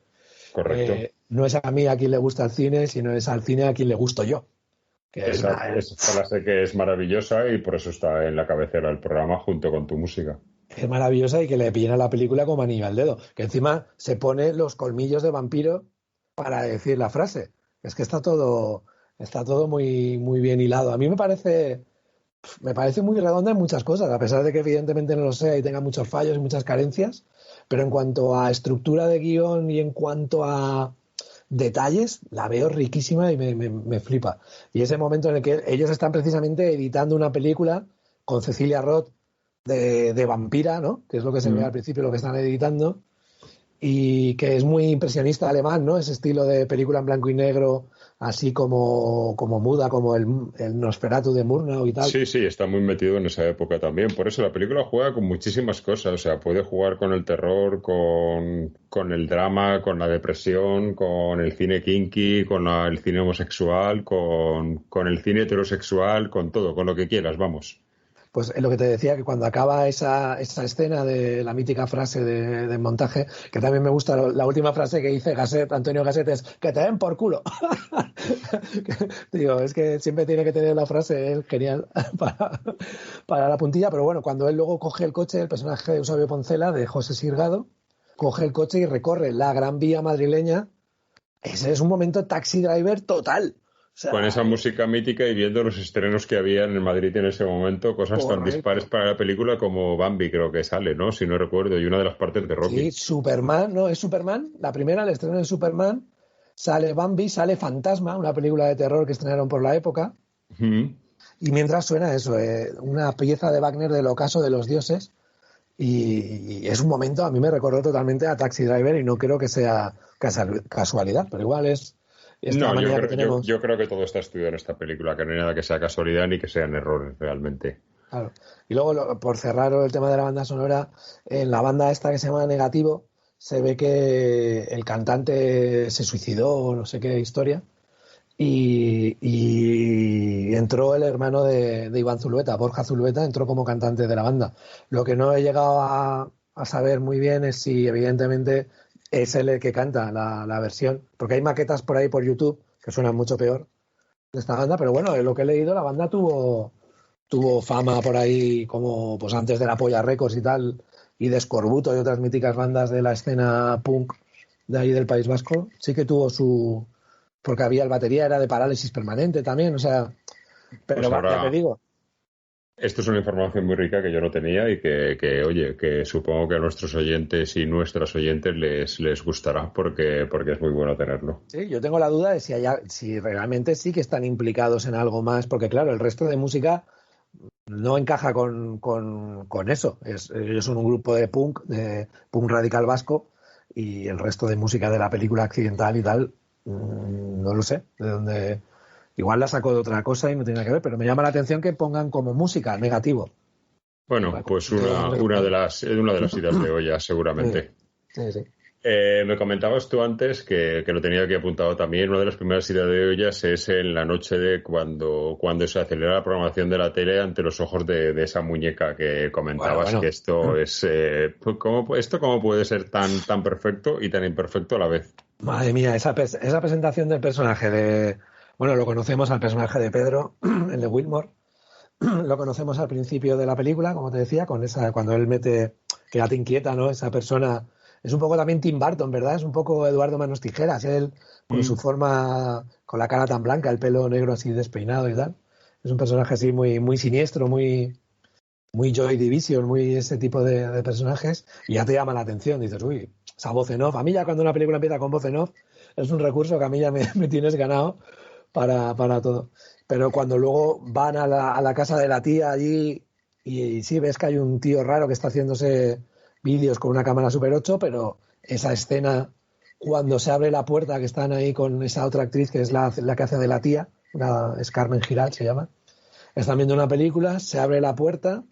Correcto. No es a mí a quien le gusta el cine, sino es al cine a quien le gusto yo. Esa frase que es maravillosa y por eso está en la cabecera del programa junto con tu música. Es maravillosa y que le pillan a la película como anillo al dedo. Que encima se pone los colmillos de vampiro para decir la frase. Es que está todo muy, muy bien hilado. A mí me parece muy redonda en muchas cosas, a pesar de que evidentemente no lo sea y tenga muchos fallos y muchas carencias. Pero en cuanto a estructura de guión y en cuanto a detalles, la veo riquísima y me flipa. Y ese momento en el que ellos están precisamente editando una película con Cecilia Roth de vampira, ¿no? Que es lo que se ve al principio, lo que están editando, y que es muy impresionista alemán, ¿no? Ese estilo de película en blanco y negro, así como muda, como el Nosferatu de Murnau y tal. Sí, está muy metido en esa época también. Por eso la película juega con muchísimas cosas. O sea, puede jugar con el terror, con el drama, con la depresión, con el cine kinky, con el cine homosexual, con el cine heterosexual, con todo, con lo que quieras, vamos. Pues es lo que te decía, que cuando acaba esa escena de la mítica frase de montaje, que también me gusta la última frase que dice Antonio Gasset es que te den por culo. Digo, es que siempre tiene que tener la frase, es genial para la puntilla, pero bueno, cuando él luego coge el coche, el personaje de Eusebio Poncela, de José Sirgado, coge el coche y recorre la Gran Vía madrileña, ese es un momento Taxi Driver total. O sea, con esa música mítica y viendo los estrenos que había en Madrid en ese momento, cosas tan dispares para la película como Bambi, creo que sale, ¿no? Si no recuerdo, y una de las partes de Rocky. Sí, Superman, ¿no? Es Superman, la primera, el estreno de Superman, sale Bambi, sale Fantasma, una película de terror que estrenaron por la época, y mientras suena eso, una pieza de Wagner del Ocaso de los Dioses, y es un momento, a mí me recordó totalmente a Taxi Driver y no creo que sea casualidad, pero igual es... No, yo creo que todo está estudiado en esta película, que no hay nada que sea casualidad ni que sean errores realmente. Claro. Y luego, por cerrar el tema de la banda sonora, en la banda esta que se llama Negativo, se ve que el cantante se suicidó, no sé qué historia, y entró el hermano de Iván Zulueta, Borja Zulueta, entró como cantante de la banda. Lo que no he llegado a saber muy bien es si, evidentemente, es él el que canta la versión, porque hay maquetas por ahí por YouTube que suenan mucho peor de esta banda, pero bueno, lo que he leído, la banda tuvo fama por ahí como pues antes de la Polla Records y tal, y de Escorbuto y otras míticas bandas de la escena punk de ahí del País Vasco. Sí que tuvo porque había el batería, era de Parálisis Permanente también, o sea, pero pues ahora, ya te digo. Esto es una información muy rica que yo no tenía y oye, que supongo que a nuestros oyentes y nuestras oyentes les gustará porque es muy bueno tenerlo. Sí, yo tengo la duda de si realmente sí que están implicados en algo más, porque claro, el resto de música no encaja con eso. Ellos son un grupo de punk radical vasco, y el resto de música de la película Accidental y tal, no lo sé de dónde... Igual la saco de otra cosa y no tiene nada que ver, pero me llama la atención que pongan como música Negativo. Bueno, pues una de las idas de olla, seguramente. Sí. Me comentabas tú antes que lo tenía aquí apuntado también. Una de las primeras ideas de ollas es en la noche de cuando se acelera la programación de la tele ante los ojos de esa muñeca que comentabas. Bueno. Que esto es... ¿Cómo puede ser tan perfecto y tan imperfecto a la vez? Madre mía, esa presentación del personaje bueno, lo conocemos al personaje de Pedro, el de Wilmore. Lo conocemos al principio de la película, como te decía, cuando él mete, que ya te inquieta, ¿no? Esa persona es un poco también Tim Burton, ¿verdad? Es un poco Eduardo Manos Tijeras, él con su forma, con la cara tan blanca, el pelo negro así despeinado y tal. Es un personaje así muy, muy siniestro, muy Joy Division, muy ese tipo de personajes, y ya te llama la atención, dices, uy, esa voz en off. A mí ya cuando una película empieza con voz en off, es un recurso que a mí ya me tienes ganado para todo. Pero cuando luego van a la casa de la tía allí y sí ves que hay un tío raro que está haciéndose vídeos con una cámara Super 8, pero esa escena cuando se abre la puerta, que están ahí con esa otra actriz que es la que hace de la tía, es Carmen Giral se llama, están viendo una película, se abre la puerta,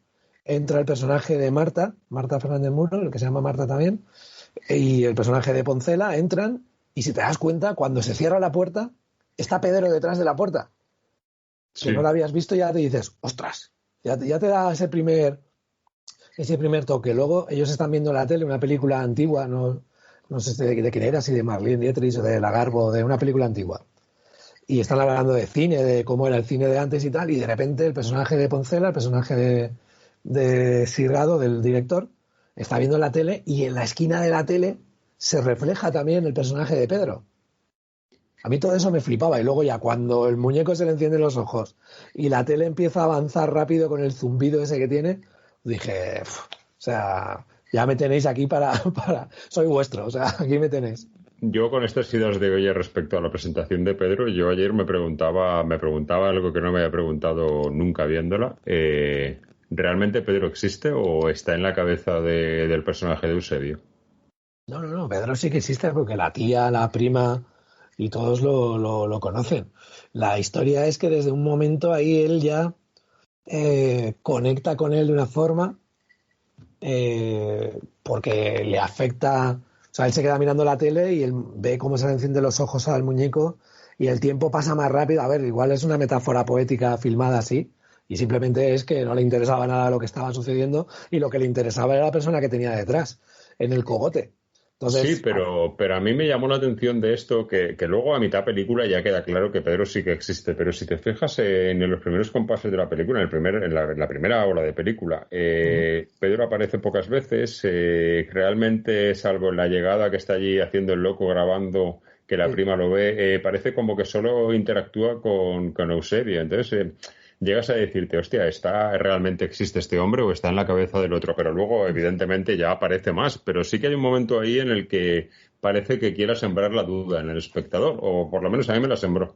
entra el personaje de Marta Fernández Muro, el que se llama Marta también, y el personaje de Poncela, entran y si te das cuenta, cuando se cierra la puerta, está Pedro detrás de la puerta. Sí. Que no lo habías visto y ya te dices, ostras, ya te da ese primer toque. Luego ellos están viendo la tele, una película antigua, no sé de quién era, si de Marlene Dietrich o de Lagarbo, de una película antigua. Y están hablando de cine, de cómo era el cine de antes y tal, y de repente el personaje de Poncela, el personaje de Sirgado, del director, está viendo la tele y en la esquina de la tele se refleja también el personaje de Pedro. A mí todo eso me flipaba y luego ya cuando el muñeco se le encienden los ojos y la tele empieza a avanzar rápido con el zumbido ese que tiene, dije, o sea, ya me tenéis aquí soy vuestro, o sea, aquí me tenéis. Yo con estas ideas de hoy respecto a la presentación de Pedro, yo ayer me preguntaba algo que no me había preguntado nunca viéndola. ¿Realmente Pedro existe o está en la cabeza del personaje de Eusebio? No, Pedro sí que existe porque la tía, la prima y todos lo conocen. La historia es que desde un momento ahí él ya conecta con él de una forma porque le afecta. O sea, él se queda mirando la tele y él ve cómo se le encienden los ojos al muñeco y el tiempo pasa más rápido. A ver, igual es una metáfora poética filmada así y simplemente es que no le interesaba nada lo que estaba sucediendo y lo que le interesaba era la persona que tenía detrás, en el cogote. Entonces, sí, pero a mí me llamó la atención de esto que luego a mitad película ya queda claro que Pedro sí que existe, pero si te fijas en los primeros compases de la película, en la primera hora de película, Pedro aparece pocas veces, realmente salvo en la llegada que está allí haciendo el loco grabando, que la prima lo ve, parece como que solo interactúa con Eusebio, entonces... llegas a decirte, hostia, ¿realmente existe este hombre o está en la cabeza del otro? Pero luego, evidentemente, ya aparece más. Pero sí que hay un momento ahí en el que parece que quiera sembrar la duda en el espectador, o por lo menos a mí me la sembró.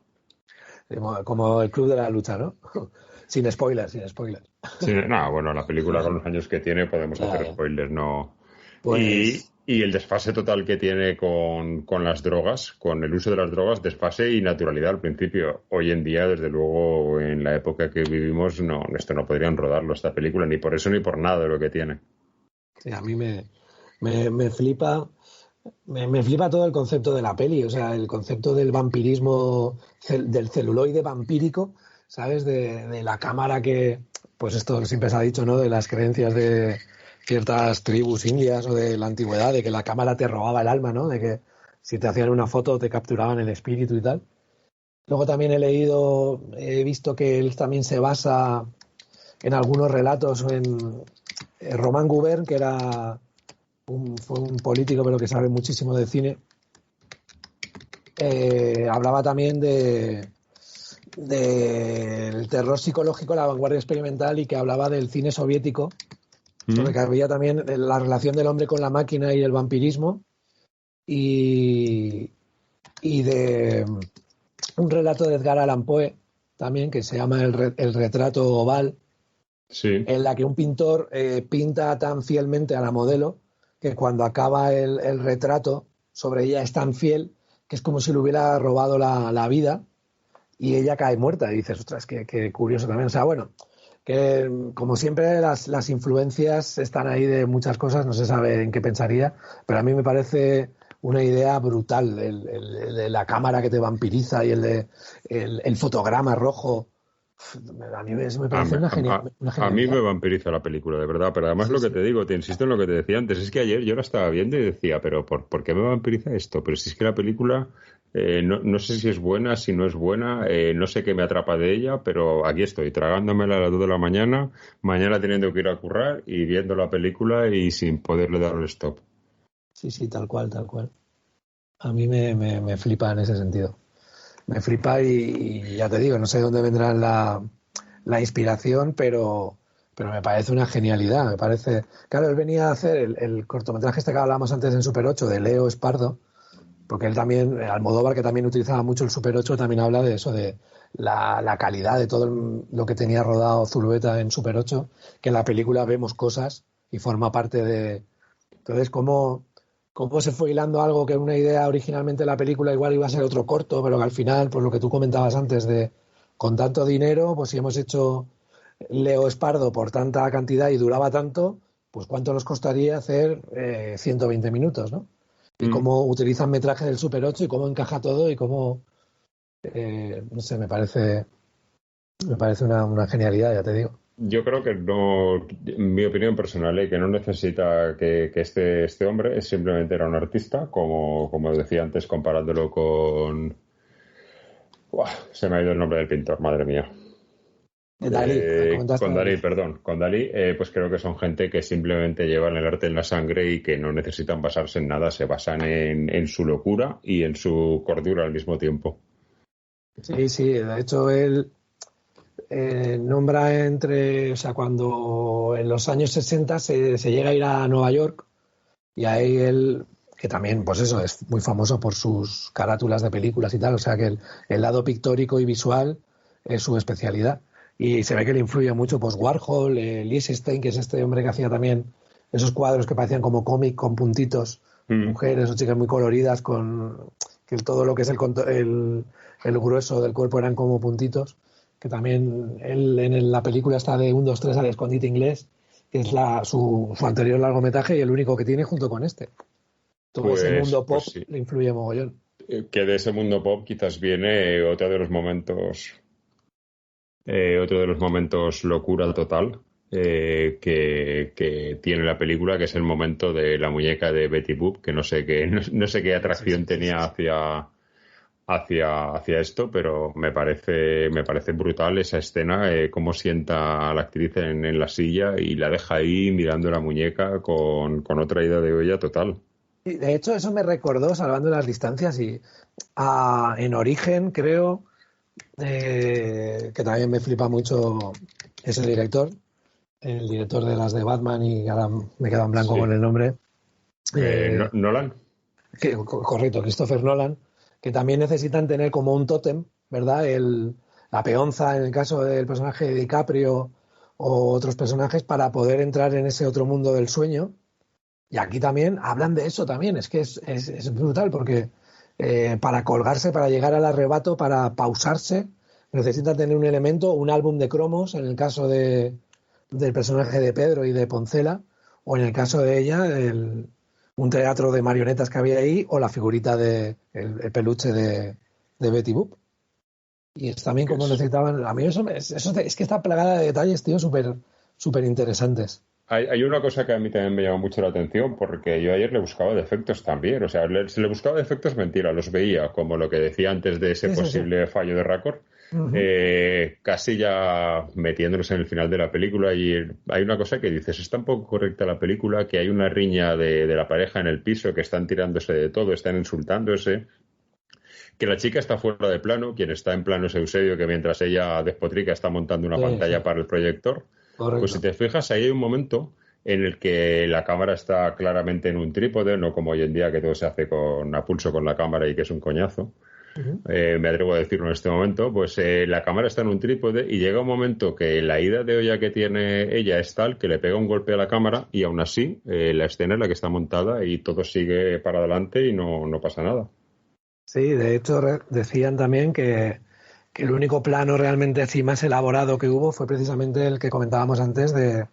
Como el Club de la Lucha, ¿no? Sin spoilers. Sí, no, bueno, la película con los años que tiene podemos hacer spoilers, no. Pues... Y el desfase total que tiene con las drogas, con el uso de las drogas, desfase y naturalidad al principio. Hoy en día, desde luego, en la época que vivimos, esto no podrían rodarlo, esta película, ni por eso ni por nada de lo que tiene. Sí, a mí me flipa. Me flipa todo el concepto de la peli, o sea, el concepto del vampirismo, del celuloide vampírico, ¿sabes? De la cámara que, pues esto siempre se ha dicho, ¿no? De las creencias de ciertas tribus indias o de la antigüedad, de que la cámara te robaba el alma, ¿no? De que si te hacían una foto te capturaban el espíritu y tal. Luego también he visto que él también se basa en algunos relatos en Romain Gubern, que era fue un político pero que sabe muchísimo de cine. Hablaba también del terror psicológico, la vanguardia experimental y que hablaba del cine soviético. Porque había también la relación del hombre con la máquina y el vampirismo y de un relato de Edgar Allan Poe también que se llama el retrato oval, sí, en la que un pintor pinta tan fielmente a la modelo que cuando acaba el retrato sobre ella es tan fiel que es como si le hubiera robado la vida y ella cae muerta y dices, ostras, qué curioso también. O sea, bueno, que como siempre las influencias están ahí de muchas cosas, no se sabe en qué pensaría, pero a mí me parece una idea brutal. El de la cámara que te vampiriza y el fotograma rojo. A mí me parece una genialidad. A mí me vampiriza la película, de verdad. Pero además lo que te digo, te insisto en lo que te decía antes, es que ayer yo la estaba viendo y decía, pero ¿por qué me vampiriza esto? Pero si es que la película, no sé si es buena, si no es buena, no sé qué me atrapa de ella, pero aquí estoy, tragándomela a las 2 de la mañana, mañana teniendo que ir a currar y viendo la película y sin poderle dar el stop. Sí, tal cual. A mí me flipa en ese sentido. Me flipa y ya te digo, no sé de dónde vendrá la inspiración, pero me parece una genialidad. Me parece. Claro, él venía a hacer el cortometraje que hablábamos antes en Super 8 de Leo Espardo, porque él también, Almodóvar, que también utilizaba mucho el Super 8, también habla de eso, de la calidad de todo lo que tenía rodado Zulueta en Super 8, que en la película vemos cosas y forma parte de. Entonces, cómo se fue hilando algo que en una idea originalmente de la película igual iba a ser otro corto, pero que al final, pues lo que tú comentabas antes de con tanto dinero, pues si hemos hecho Leo Espardo por tanta cantidad y duraba tanto, pues cuánto nos costaría hacer 120 minutos, ¿no? Y cómo utilizan metraje del Super 8 y cómo encaja todo y cómo, no sé, me parece una genialidad, ya te digo. Yo creo que no, mi opinión personal, que no necesita que este hombre simplemente era un artista, como decía antes, comparándolo con... Uah, se me ha ido el nombre del pintor, madre mía. Dalí, con Dalí, pues creo que son gente que simplemente llevan el arte en la sangre y que no necesitan basarse en nada, se basan en su locura y en su cordura al mismo tiempo. Sí, de hecho él... nombra cuando en los años 60 se llega a ir a Nueva York y ahí él, que también, pues eso, es muy famoso por sus carátulas de películas y tal, o sea que el lado pictórico y visual es su especialidad y se ve que le influye mucho pues Warhol, Lichtenstein, que es este hombre que hacía también esos cuadros que parecían como cómic con puntitos, mujeres o chicas muy coloridas con que todo lo que es el grueso del cuerpo eran como puntitos, que también él en la película está de 1, 2, 3 al escondite inglés, que es su anterior largometraje y el único que tiene junto con este. Todo ese mundo pop sí. Le influye mogollón. Que de ese mundo pop quizás viene otro de los momentos locura total que tiene la película, que es el momento de la muñeca de Betty Boop, que no sé qué atracción tenía hacia esto, pero me parece brutal esa escena, cómo sienta a la actriz en la silla y la deja ahí mirando la muñeca con otra ida de olla total. Y de hecho eso me recordó, salvando las distancias, en Origen, creo, que también me flipa mucho ese director, el director de las de Batman, y ahora me quedo en blanco con el nombre. ¿Nolan? Correcto, Christopher Nolan, que también necesitan tener como un tótem, ¿verdad? La peonza en el caso del personaje de DiCaprio o otros personajes para poder entrar en ese otro mundo del sueño. Y aquí también hablan de eso también, es que es brutal porque para colgarse, para llegar al arrebato, para pausarse, necesitan tener un elemento, un álbum de cromos, en el caso del personaje de Pedro y de Poncela, o en el caso de ella, un teatro de marionetas que había ahí, o la figurita el peluche de Betty Boop. Y es también como necesitaban. A mí eso es que está plagada de detalles, tío, súper interesantes. Hay una cosa que a mí también me llama mucho la atención, porque yo ayer le buscaba defectos también. O sea, si le buscaba defectos, mentira, los veía, como lo que decía antes de ese posible fallo de récord. Uh-huh. Casi ya metiéndonos en el final de la película, y hay una cosa que dices, está un poco correcta la película, que hay una riña de la pareja en el piso, que están tirándose de todo, están insultándose, que la chica está fuera de plano, quien está en plano es Eusebio, que mientras ella despotrica está montando una pantalla para el proyector. Correcto. Pues si te fijas, ahí hay un momento en el que la cámara está claramente en un trípode, no como hoy en día que todo se hace a pulso con la cámara y que es un coñazo. Uh-huh. Me atrevo a decirlo en este momento, pues la cámara está en un trípode y llega un momento que la ida de olla que tiene ella es tal que le pega un golpe a la cámara y aún así la escena es la que está montada y todo sigue para adelante y no pasa nada. Sí, de hecho decían también que el único plano realmente así más elaborado que hubo fue precisamente el que comentábamos antes de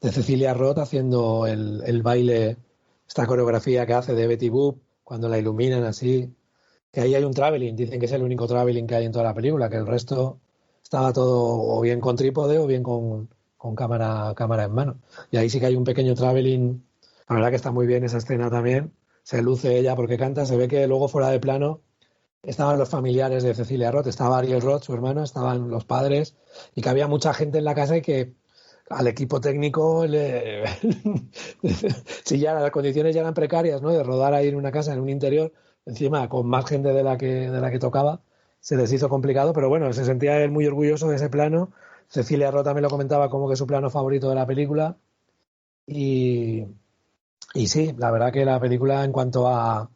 Cecilia Roth haciendo el baile, esta coreografía que hace de Betty Boop cuando la iluminan así, que ahí hay un traveling, dicen que es el único traveling que hay en toda la película, que el resto estaba todo o bien con trípode o bien con cámara en mano. Y ahí sí que hay un pequeño traveling. La verdad que está muy bien esa escena también. Se luce ella porque canta. Se ve que luego fuera de plano estaban los familiares de Cecilia Roth. Estaba Ariel Roth, su hermano, estaban los padres y que había mucha gente en la casa y que al equipo técnico si ya las condiciones ya eran precarias, ¿no? De rodar ahí en una casa, en un interior, encima con más gente de la que tocaba, se les hizo complicado, pero bueno, se sentía él muy orgulloso de ese plano. Cecilia Roth también lo comentaba como que es su plano favorito de la película. Y sí, la verdad que la película, en cuanto a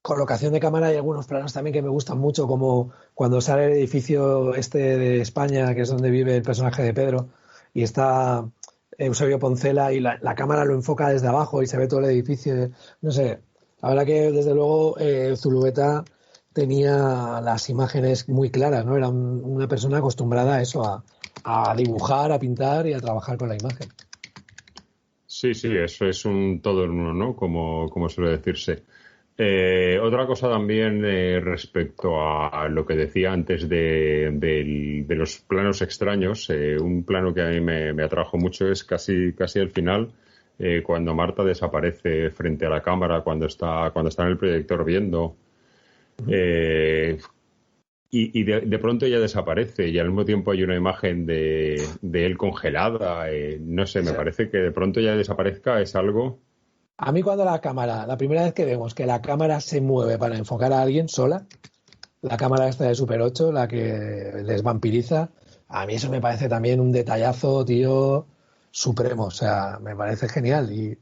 colocación de cámara, hay algunos planos también que me gustan mucho, como cuando sale el edificio este de España, que es donde vive el personaje de Pedro, y está Eusebio Poncela y la cámara lo enfoca desde abajo y se ve todo el edificio. No sé, la verdad que desde luego Zulueta tenía las imágenes muy claras, ¿no? Era una persona acostumbrada a eso, a dibujar, a pintar y a trabajar con la imagen. Sí, eso es un todo en uno, ¿no? Como suele decirse. Otra cosa también respecto a lo que decía antes de los planos extraños, un plano que a mí me atrajo mucho es casi al final, cuando Marta desaparece frente a la cámara, cuando está en el proyector viendo, y de pronto ella desaparece y al mismo tiempo hay una imagen de él congelada, no sé, me parece que de pronto ella desaparezca es algo... A mí cuando la primera vez que vemos que la cámara se mueve para enfocar a alguien sola, la cámara esta de Super 8, la que les vampiriza, a mí eso me parece también un detallazo, tío, supremo. O sea, me parece genial. Y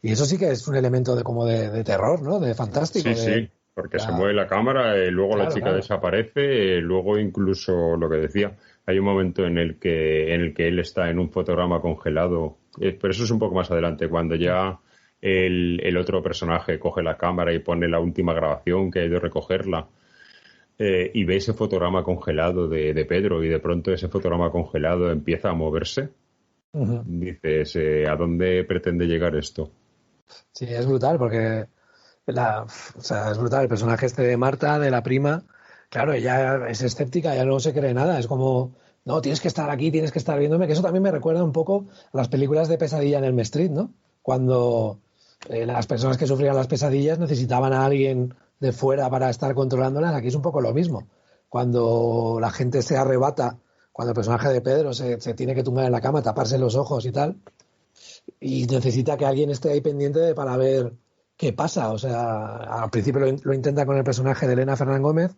eso sí que es un elemento de terror, ¿no? De fantástico. Sí, porque se mueve la cámara, luego claro, la chica desaparece, luego incluso lo que decía, hay un momento en el que él está en un fotograma congelado, pero eso es un poco más adelante, cuando ya... El otro personaje coge la cámara y pone la última grabación que ha ido a recogerla y ve ese fotograma congelado de Pedro y de pronto ese fotograma congelado empieza a moverse. Uh-huh. Dices, ¿a dónde pretende llegar esto? Sí, es brutal porque es brutal el personaje este de Marta, de la prima. Claro, ella es escéptica, ya no se cree nada, es como... No, tienes que estar aquí, tienes que estar viéndome, que eso también me recuerda un poco a las películas de Pesadilla en Elm Street, ¿no? Cuando las personas que sufrían las pesadillas necesitaban a alguien de fuera para estar controlándolas, aquí es un poco lo mismo. Cuando la gente se arrebata, cuando el personaje de Pedro se tiene que tumbar en la cama, taparse los ojos y tal, y necesita que alguien esté ahí pendiente para ver qué pasa. O sea, al principio lo intenta con el personaje de Elena Fernán Gómez,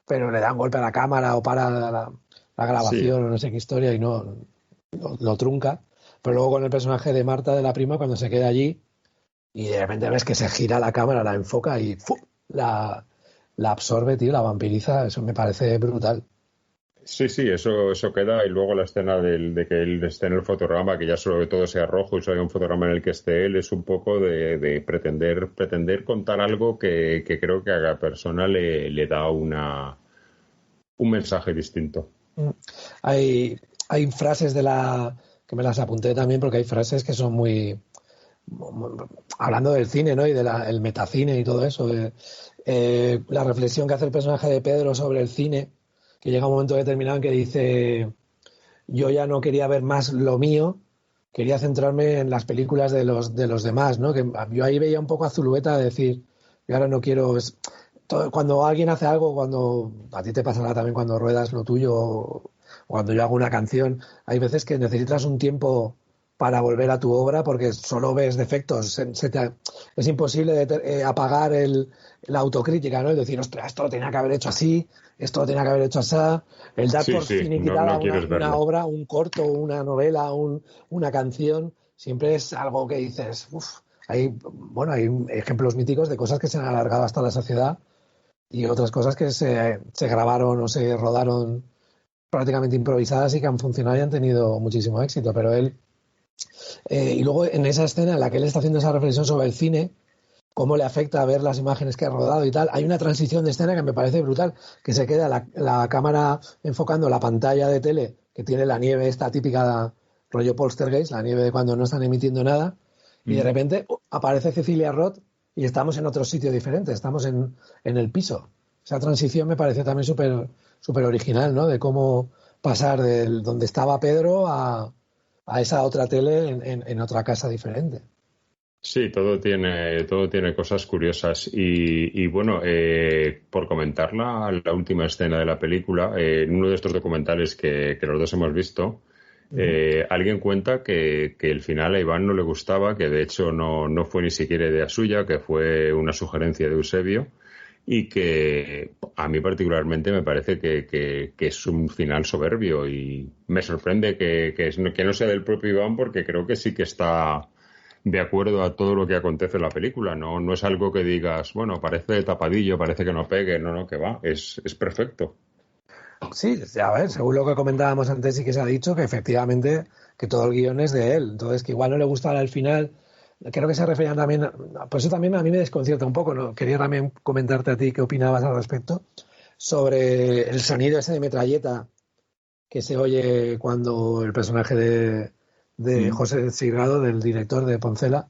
pero le da un golpe a la cámara o para la grabación o no sé qué historia y no lo trunca. Pero luego con el personaje de Marta, de la prima, cuando se queda allí y de repente ves que se gira la cámara, la enfoca y la absorbe, tío, la vampiriza, eso me parece brutal. Sí, eso queda. Y luego la escena de que él esté en el fotograma, que ya solo que todo sea rojo y solo hay un fotograma en el que esté él, es un poco de pretender contar algo que creo que a la persona le da un mensaje distinto. Hay frases que me las apunté también porque hay frases que son muy hablando del cine, ¿no? Y el metacine y todo eso, la reflexión que hace el personaje de Pedro sobre el cine, que llega un momento determinado en que dice: yo ya no quería ver más lo mío, quería centrarme en las películas de los demás, ¿no? Que yo ahí veía un poco a Zulueta de decir, yo ahora no quiero... Cuando alguien hace algo, cuando a ti te pasará también cuando ruedas lo tuyo o cuando yo hago una canción, hay veces que necesitas un tiempo para volver a tu obra porque solo ves defectos. Es imposible apagar la autocrítica, ¿no? Es decir, ostras, esto lo tenía que haber hecho así, esto lo tenía que haber hecho así. El dar por finiquitada una obra, un corto, una novela, una canción, siempre es algo que dices, hay ejemplos míticos de cosas que se han alargado hasta la saciedad y otras cosas que se grabaron o se rodaron prácticamente improvisadas y que han funcionado y han tenido muchísimo éxito. Pero él, y luego en esa escena en la que él está haciendo esa reflexión sobre el cine, cómo le afecta a ver las imágenes que ha rodado y tal, hay una transición de escena que me parece brutal, que se queda la cámara enfocando la pantalla de tele que tiene la nieve esta típica rollo Poltergeist, la nieve de cuando no están emitiendo nada, y de repente aparece Cecilia Roth y estamos en otro sitio diferente, estamos en el piso. Esa transición me pareció también súper original, ¿no? De cómo pasar de donde estaba Pedro a esa otra tele en otra casa diferente. Sí, todo tiene cosas curiosas y bueno, por comentar la última escena de la película, en uno de estos documentales que los dos hemos visto, alguien cuenta que el final a Iván no le gustaba, que de hecho no fue ni siquiera idea suya, que fue una sugerencia de Eusebio, y que a mí particularmente me parece que es un final soberbio y me sorprende que no sea del propio Iván, porque creo que sí que está de acuerdo a todo lo que acontece en la película. No es algo que digas, bueno, parece tapadillo, parece que no pegue, no, que va, es perfecto. Sí, a ver, según lo que comentábamos antes, sí que se ha dicho que efectivamente que todo el guión es de él, entonces que igual no le gustara el final. Creo que se referían también, por eso también a mí me desconcierta un poco, ¿no? Quería también comentarte a ti qué opinabas al respecto sobre el sonido ese de metralleta que se oye cuando el personaje de José Sigado, del director de Poncela,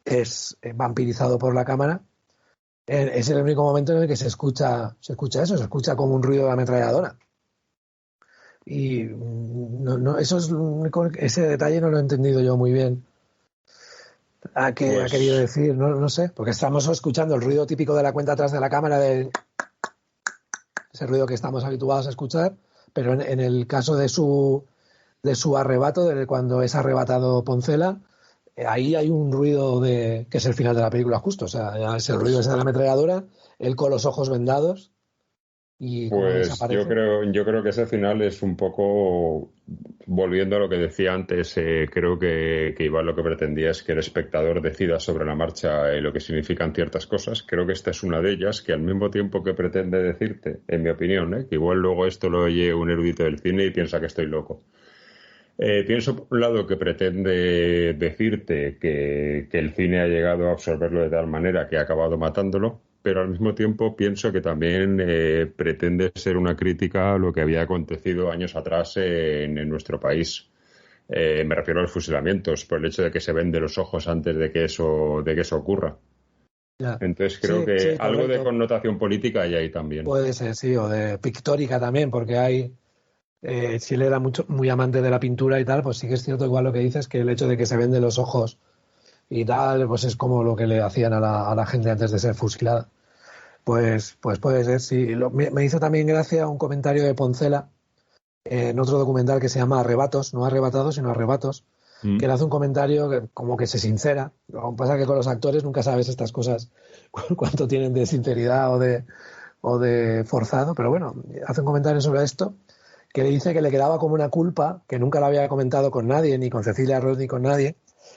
es vampirizado por la cámara. Es el único momento en el que se escucha eso, se escucha como un ruido de ametralladora. Y ese detalle no lo he entendido yo muy bien. ¿A qué ha querido decir? No sé, porque estamos escuchando el ruido típico de la cuenta atrás de la cámara, ese ruido que estamos habituados a escuchar, pero en el caso de su arrebato, de cuando es arrebatado Poncela, ahí hay un ruido que es el final de la película justo, o sea, es el ruido ese de la ametralladora, él con los ojos vendados y pues yo creo que ese final es un poco, volviendo a lo que decía antes, creo que Iván lo que pretendía es que el espectador decida sobre la marcha lo que significan ciertas cosas. Creo que esta es una de ellas, que al mismo tiempo que pretende decirte, en mi opinión, que igual luego esto lo oye un erudito del cine y piensa que estoy loco. Pienso, por un lado, que pretende decirte que el cine ha llegado a absorberlo de tal manera que ha acabado matándolo, pero al mismo tiempo pienso que también pretende ser una crítica a lo que había acontecido años atrás en nuestro país. Me refiero a los fusilamientos, por el hecho de que se ven de los ojos antes de que eso ocurra. Ya. Entonces creo que algo de connotación política hay ahí también. Puede ser, sí, o de pictórica también, porque hay... si él era muy amante de la pintura y tal, pues sí que es cierto igual lo que dices, que el hecho de que se ven de los ojos y tal, pues es como lo que le hacían a la gente antes de ser fusilada. Pues puede ser, sí. Me hizo también gracia un comentario de Poncela en otro documental que se llama Arrebatos, no Arrebatados, sino Arrebatos, que le hace un comentario que, como que se sincera. Lo que pasa es que con los actores nunca sabes estas cosas cuánto tienen de sinceridad o de forzado, pero bueno, hace un comentario sobre esto que le dice que le quedaba como una culpa, que nunca lo había comentado con nadie, ni con Cecilia Roth ni con nadie,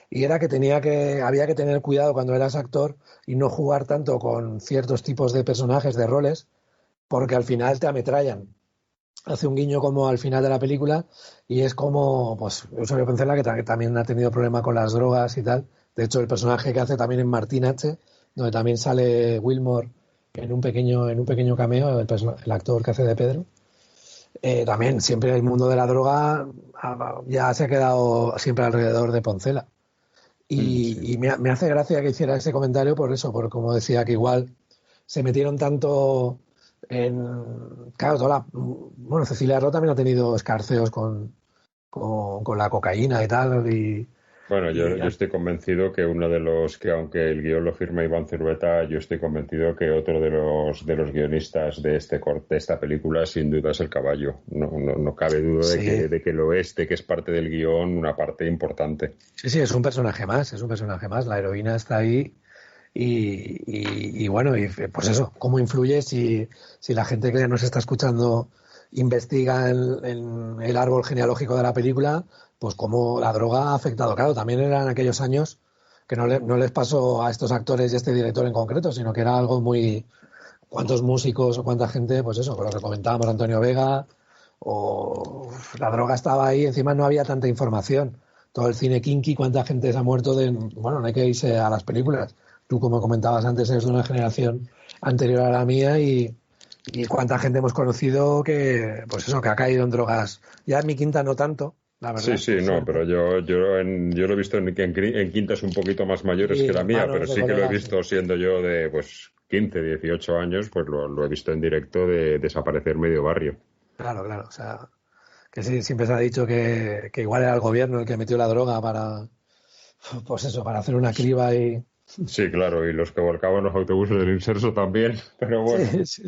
y era que había que tener cuidado cuando eras actor y no jugar tanto con ciertos tipos de personajes, de roles, porque al final te ametrallan. Hace un guiño como al final de la película y es como, pues, Eusebio Poncela, que también ha tenido problema con las drogas y tal. De hecho, el personaje que hace también en Martín H., donde también sale Wilmore en un pequeño cameo, el actor que hace de Pedro. También siempre el mundo de la droga ya se ha quedado siempre alrededor de Poncela. Y me hace gracia que hiciera ese comentario por eso, por como decía, que igual se metieron tanto en... Claro, bueno, Cecilia Roth también ha tenido escarceos con la cocaína y tal. Bueno, yo estoy convencido que uno de los que, aunque el guión lo firma Iván Zulueta, yo estoy convencido que otro de los guionistas de esta película sin duda es el Caballo. No cabe duda de que lo es, de que es parte del guión, una parte importante. Sí, es un personaje más. La heroína está ahí y bueno, y pues eso, cómo influye si la gente que nos está escuchando investiga en el árbol genealógico de la película, pues cómo la droga ha afectado. Claro, también eran aquellos años que no les pasó a estos actores y a este director en concreto, sino que era algo muy... ¿Cuántos músicos o cuánta gente? Pues eso, con lo que comentábamos, Antonio Vega, o la droga estaba ahí, encima no había tanta información. Todo el cine kinky, cuánta gente se ha muerto Bueno, no hay que irse a las películas. Tú, como comentabas antes, eres de una generación anterior a la mía y cuánta gente hemos conocido que, pues eso, que ha caído en drogas. Ya en mi quinta no tanto, la verdad. Sí, no, pero yo lo he visto en quintas un poquito más mayores Sí, que la mía, manos pero de sí que lo he colega, visto siendo yo de pues 15, 18 años, pues lo he visto en directo de desaparecer medio barrio. Claro, o sea, que sí, siempre se ha dicho que igual era el gobierno el que metió la droga para, pues eso, para hacer una criba y... Sí, claro, y los que volcaban los autobuses del Inserso también, pero bueno. Sí.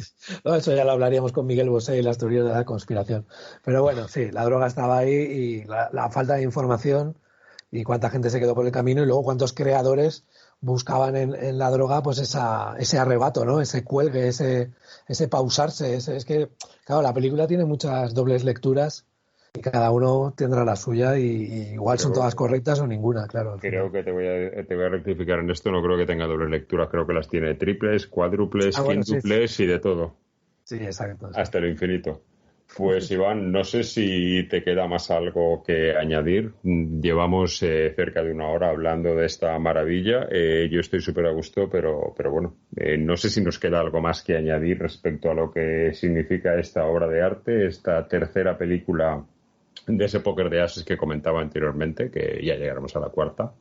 No, eso ya lo hablaríamos con Miguel Bosé y las teorías de la conspiración. Pero bueno, sí, la droga estaba ahí y la falta de información y cuánta gente se quedó por el camino y luego cuántos creadores buscaban en la droga pues ese arrebato, ¿no? Ese cuelgue, ese pausarse. Es que, claro, la película tiene muchas dobles lecturas y cada uno tendrá la suya y igual son todas correctas o ninguna, claro. Creo que te voy a rectificar en esto, no creo que tenga doble lectura, creo que las tiene triples, cuádruples, quíntuples y de todo. Sí, exacto. Sí. Hasta el infinito. Pues Iván, no sé si te queda más algo que añadir. Llevamos cerca de una hora hablando de esta maravilla. Yo estoy súper a gusto, pero bueno, no sé si nos queda algo más que añadir respecto a lo que significa esta obra de arte, esta tercera película de ese póker de ases que comentaba anteriormente, que ya llegaremos a la cuarta.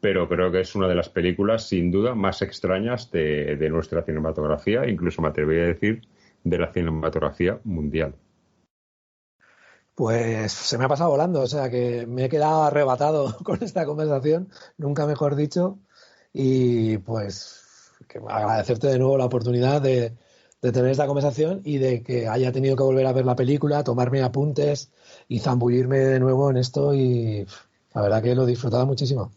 Pero creo que es una de las películas, sin duda, más extrañas de nuestra cinematografía, incluso me atrevería a decir, de la cinematografía mundial. Pues se me ha pasado volando, o sea que me he quedado arrebatado con esta conversación, nunca mejor dicho, y pues que agradecerte de nuevo la oportunidad de tener esta conversación y de que haya tenido que volver a ver la película, tomarme apuntes y zambullirme de nuevo en esto y la verdad que lo he disfrutado muchísimo.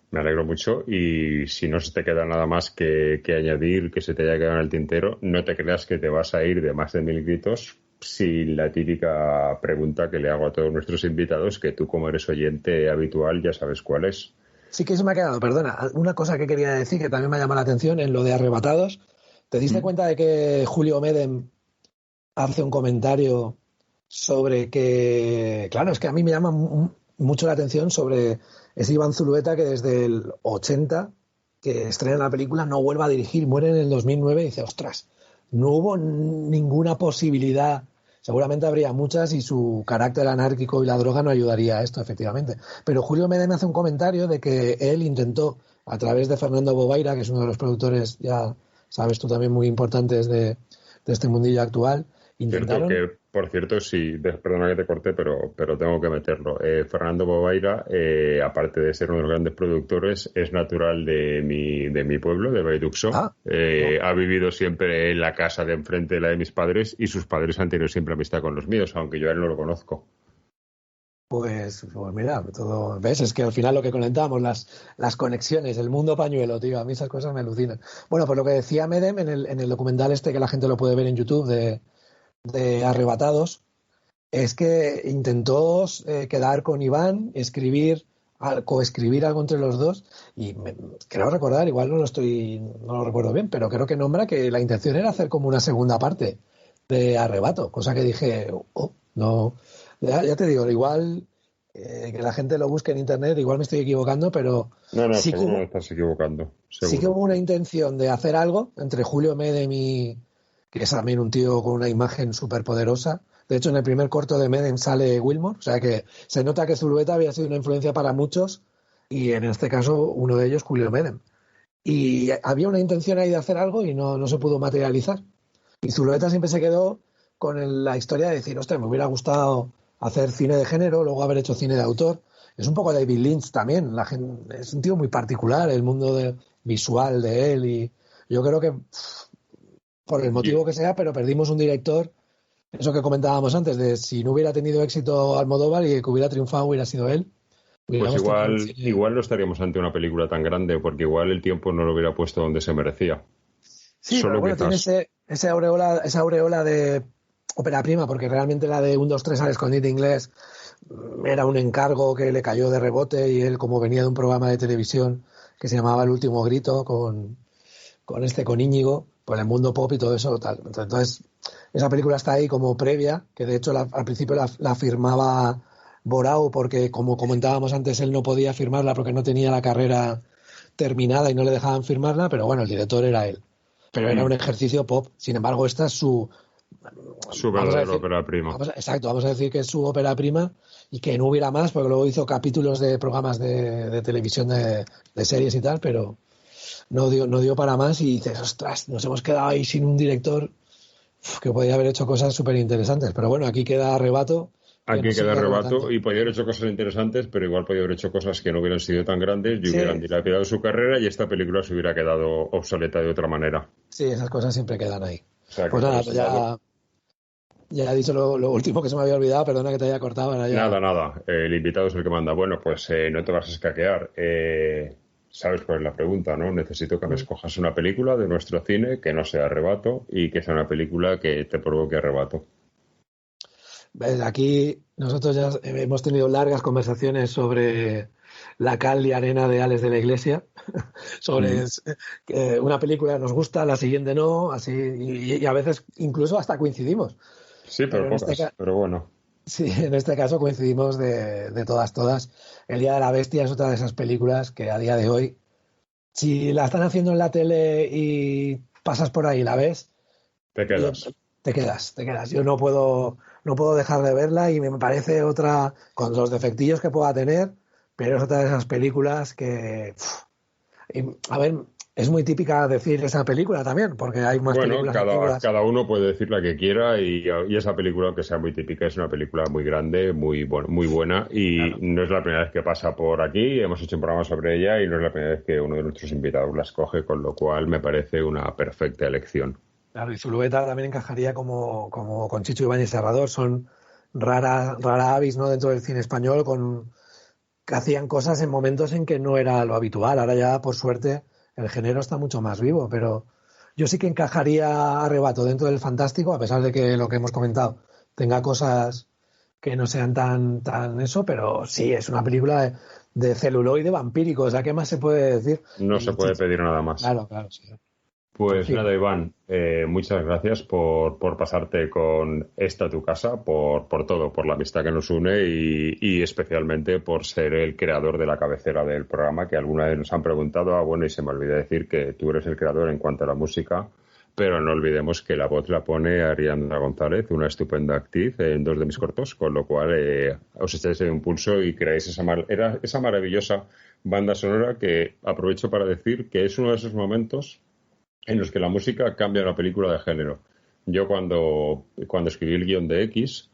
Me alegro mucho y si no se te queda nada más que añadir, que se te haya quedado en el tintero, no te creas que te vas a ir de más de 1000 gritos sin la típica pregunta que le hago a todos nuestros invitados, que tú como eres oyente habitual ya sabes cuál es. Sí que se me ha quedado, perdona, una cosa que quería decir que también me ha llamado la atención en lo de Arrebatados. ¿Te diste cuenta de que Julio Medem hace un comentario sobre que, claro, es que a mí me llama mucho la atención sobre ese Iván Zulueta que desde el 80, que estrena la película, no vuelva a dirigir, muere en el 2009 y dice, ostras, no hubo ninguna posibilidad, seguramente habría muchas y su carácter anárquico y la droga no ayudaría a esto, efectivamente. Pero Julio Medem hace un comentario de que él intentó, a través de Fernando Bobaira, que es uno de los productores, ya sabes tú también, muy importantes de este mundillo actual, intentaron... Cierto que, por cierto, sí, perdona que te corté, pero tengo que meterlo. Fernando Bobaira, aparte de ser uno de los grandes productores, es natural de mi pueblo, de Baiduxo. Ha vivido siempre en la casa de enfrente de la de mis padres y sus padres han tenido siempre amistad con los míos, aunque yo a él no lo conozco. Pues mira, todo, ¿ves? Es que al final lo que comentábamos, las conexiones, el mundo pañuelo, tío, a mí esas cosas me alucinan. Bueno, pues lo que decía Medem en el documental este que la gente lo puede ver en YouTube de Arrebatados, es que intentó quedar con Iván, coescribir algo entre los dos, y creo recordar, igual no lo recuerdo bien, pero creo que nombra que la intención era hacer como una segunda parte de Arrebato, cosa que dije, no, ya te digo, igual que la gente lo busque en internet, igual me estoy equivocando, pero no, sí seguro no estás equivocando. Seguro. Sí que hubo una intención de hacer algo entre Julio Medem y que es también un tío con una imagen súper poderosa. De hecho, en el primer corto de Medem sale Wilmore, o sea que se nota que Zulueta había sido una influencia para muchos y en este caso uno de ellos, Julio Medem. Y había una intención ahí de hacer algo y no se pudo materializar. Y Zulueta siempre se quedó con la historia de decir, ostras, me hubiera gustado hacer cine de género, luego haber hecho cine de autor. Es un poco David Lynch también, es un tío muy particular, el mundo visual de él, y yo creo que por el motivo que sea, pero perdimos un director, eso que comentábamos antes, de si no hubiera tenido éxito Almodóvar y que hubiera triunfado hubiera sido él. Pues igual no estaríamos ante una película tan grande, porque igual el tiempo no lo hubiera puesto donde se merecía. Sí, pero bueno, tiene esa aureola de ópera prima, porque realmente la de 1, 2, 3 al escondite inglés era un encargo que le cayó de rebote y él, como venía de un programa de televisión que se llamaba El Último Grito con Íñigo, pues el mundo pop y todo eso, tal. Entonces, esa película está ahí como previa, que de hecho al principio la firmaba Borau, porque como comentábamos antes, él no podía firmarla porque no tenía la carrera terminada y no le dejaban firmarla, pero bueno, el director era él. Pero era un ejercicio pop. Sin embargo, esta es su Su vamos a verdadera decir, ópera prima. exacto, vamos a decir que es su ópera prima y que no hubiera más, porque luego hizo capítulos de programas de televisión, de series y tal, pero no dio para más y dices, ostras, nos hemos quedado ahí sin un director que podía haber hecho cosas súper interesantes. Pero bueno, aquí queda Arrebato. Aquí queda Arrebato y podía haber hecho cosas interesantes, pero igual podía haber hecho cosas que no hubieran sido tan grandes y hubieran dilapidado su carrera y esta película se hubiera quedado obsoleta de otra manera. Sí, esas cosas siempre quedan ahí. O sea, pues nada, ya he dicho lo último que se me había olvidado, perdona que te haya cortado. Nada, el invitado es el que manda. Bueno, pues no te vas a escaquear. Sabes cuál es la pregunta, ¿no? Necesito que me escojas una película de nuestro cine que no sea Arrebato y que sea una película que te provoque arrebato. Aquí nosotros ya hemos tenido largas conversaciones sobre la cal y arena de Ales de la Iglesia, sobre que una película nos gusta, la siguiente no, así, y a veces incluso hasta coincidimos. Sí, pero pocas, pero bueno. Sí, en este caso coincidimos de todas. El Día de la Bestia es otra de esas películas que a día de hoy, si la están haciendo en la tele y pasas por ahí y la ves, te quedas. Te quedas. Yo no puedo dejar de verla y me parece otra, con los defectillos que pueda tener, pero es otra de esas películas que... a ver, es muy típica decir esa película también, porque hay más películas antiguas. Cada uno puede decir la que quiera y esa película, aunque sea muy típica, es una película muy grande, muy buena y claro. No es la primera vez que pasa por aquí, hemos hecho un programa sobre ella y no es la primera vez que uno de nuestros invitados la escoge, con lo cual me parece una perfecta elección. Claro, y Zulueta también encajaría como con Chicho Ibáñez Serrador, son rara avis, ¿no?, dentro del cine español, que hacían cosas en momentos en que no era lo habitual. Ahora ya, por suerte, el género está mucho más vivo, pero yo sí que encajaría Arrebato dentro del fantástico, a pesar de que lo que hemos comentado tenga cosas que no sean tan eso, pero sí, es una película de celuloide vampírico, o sea, ¿qué más se puede decir? No se puede pedir nada más. Claro, sí. Pues nada, Iván, muchas gracias por pasarte con esta tu casa, por todo, por la amistad que nos une y especialmente por ser el creador de la cabecera del programa, que alguna vez nos han preguntado, bueno, y se me olvidó decir que tú eres el creador en cuanto a la música, pero no olvidemos que la voz la pone Ariana González, una estupenda actriz en 2 de mis cortos, con lo cual os echáis un pulso y creáis esa maravillosa banda sonora que aprovecho para decir que es uno de esos momentos en los que la música cambia una película de género. Yo cuando escribí el guión de X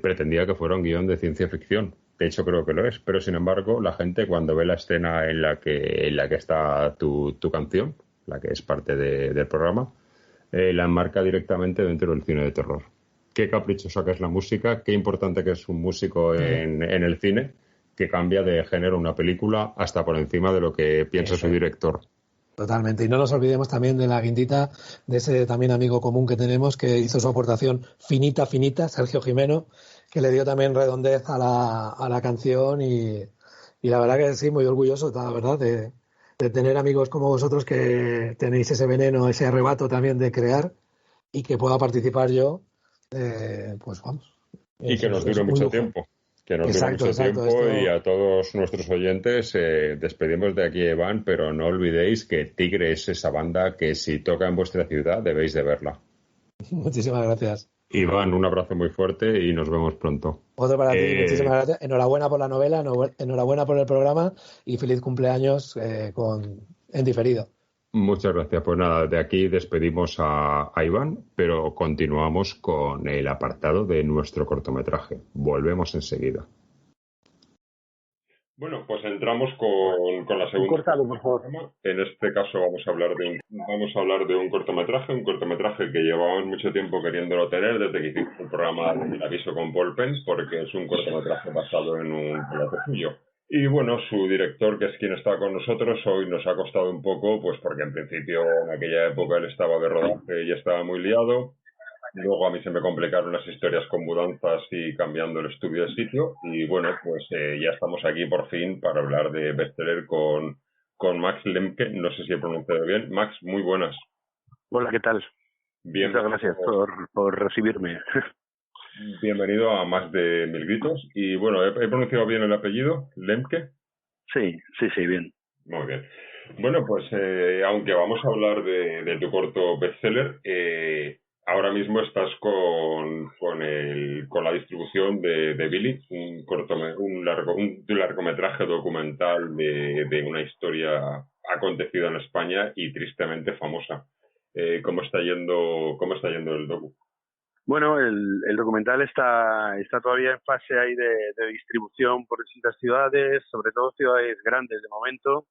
pretendía que fuera un guión de ciencia ficción. De hecho creo que lo es, pero sin embargo la gente cuando ve la escena en la que está tu canción, la que es parte del programa, la enmarca directamente dentro del cine de terror. Qué caprichosa que es la música, qué importante que es un músico en el cine, que cambia de género una película hasta por encima de lo que piensa su director. Totalmente. Y no nos olvidemos también de la guindita de ese también amigo común que tenemos que hizo su aportación finita, Sergio Jimeno, que le dio también redondez a la canción y la verdad que sí, muy orgulloso, la verdad, de tener amigos como vosotros que tenéis ese veneno, ese arrebato también de crear y que pueda participar yo, pues vamos. Y que nos dure mucho tiempo. Que nos dure mucho tiempo y a todos nuestros oyentes despedimos de aquí, Iván, pero no olvidéis que Tigre es esa banda que si toca en vuestra ciudad debéis de verla. Muchísimas gracias. Iván, un abrazo muy fuerte y nos vemos pronto. Otro para ti, muchísimas gracias. Enhorabuena por la novela, enhorabuena por el programa y feliz cumpleaños en diferido. Muchas gracias. Pues nada, de aquí despedimos a Iván, pero continuamos con el apartado de nuestro cortometraje. Volvemos enseguida. Bueno, pues entramos con la segunda. Cortalo, por favor. En este caso vamos a hablar de un cortometraje que llevábamos mucho tiempo queriéndolo tener desde que hicimos el programa de Aviso con Paul Pence, porque es un cortometraje basado en un relato suyo. Y bueno, su director, que es quien está con nosotros, hoy nos ha costado un poco, pues porque en principio en aquella época él estaba de rodaje y estaba muy liado. Luego a mí se me complicaron las historias con mudanzas y cambiando el estudio de sitio. Y bueno, pues ya estamos aquí por fin para hablar de Bestseller con Max Lemke. No sé si he pronunciado bien. Max, muy buenas. Hola, ¿qué tal? Bien. Muchas gracias por recibirme. Bienvenido a Más de Mil Gritos. Y bueno, ¿he pronunciado bien el apellido? ¿Lemke? Sí, bien. Muy bien. Bueno, pues aunque vamos a hablar de tu corto Bestseller, ahora mismo estás con la distribución de Billy, un largometraje documental de una historia acontecida en España y tristemente famosa. ¿Cómo está yendo el docu? Bueno, el documental está todavía en fase ahí de distribución por distintas ciudades, sobre todo ciudades grandes de momento.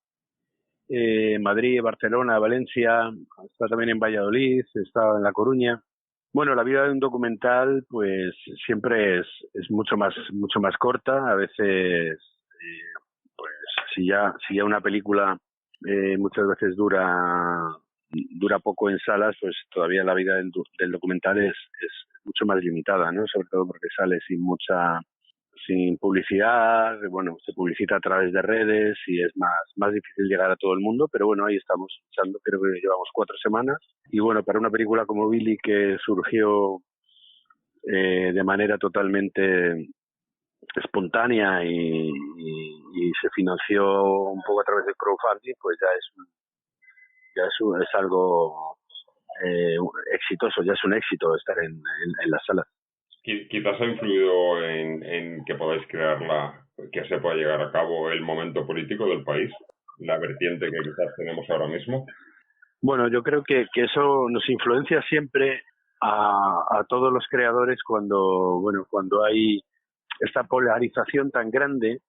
Madrid, Barcelona, Valencia, está también en Valladolid, está en La Coruña. Bueno, la vida de un documental pues siempre es mucho más corta. A veces pues si ya una película muchas veces dura poco en salas, pues todavía la vida del documental es mucho más limitada, ¿no? Sobre todo porque sale sin publicidad, bueno, se publicita a través de redes y es más difícil llegar a todo el mundo, pero bueno, ahí estamos luchando, creo que llevamos 4 semanas. Y bueno, para una película como Billy, que surgió de manera totalmente espontánea y se financió un poco a través del crowdfunding, pues es algo exitoso, ya es un éxito estar en las salas. Quizás ha influido en que podáis que se pueda llegar a cabo el momento político del país, la vertiente que quizás tenemos ahora mismo. Bueno, yo creo que eso nos influencia siempre a todos los creadores cuando hay esta polarización tan grande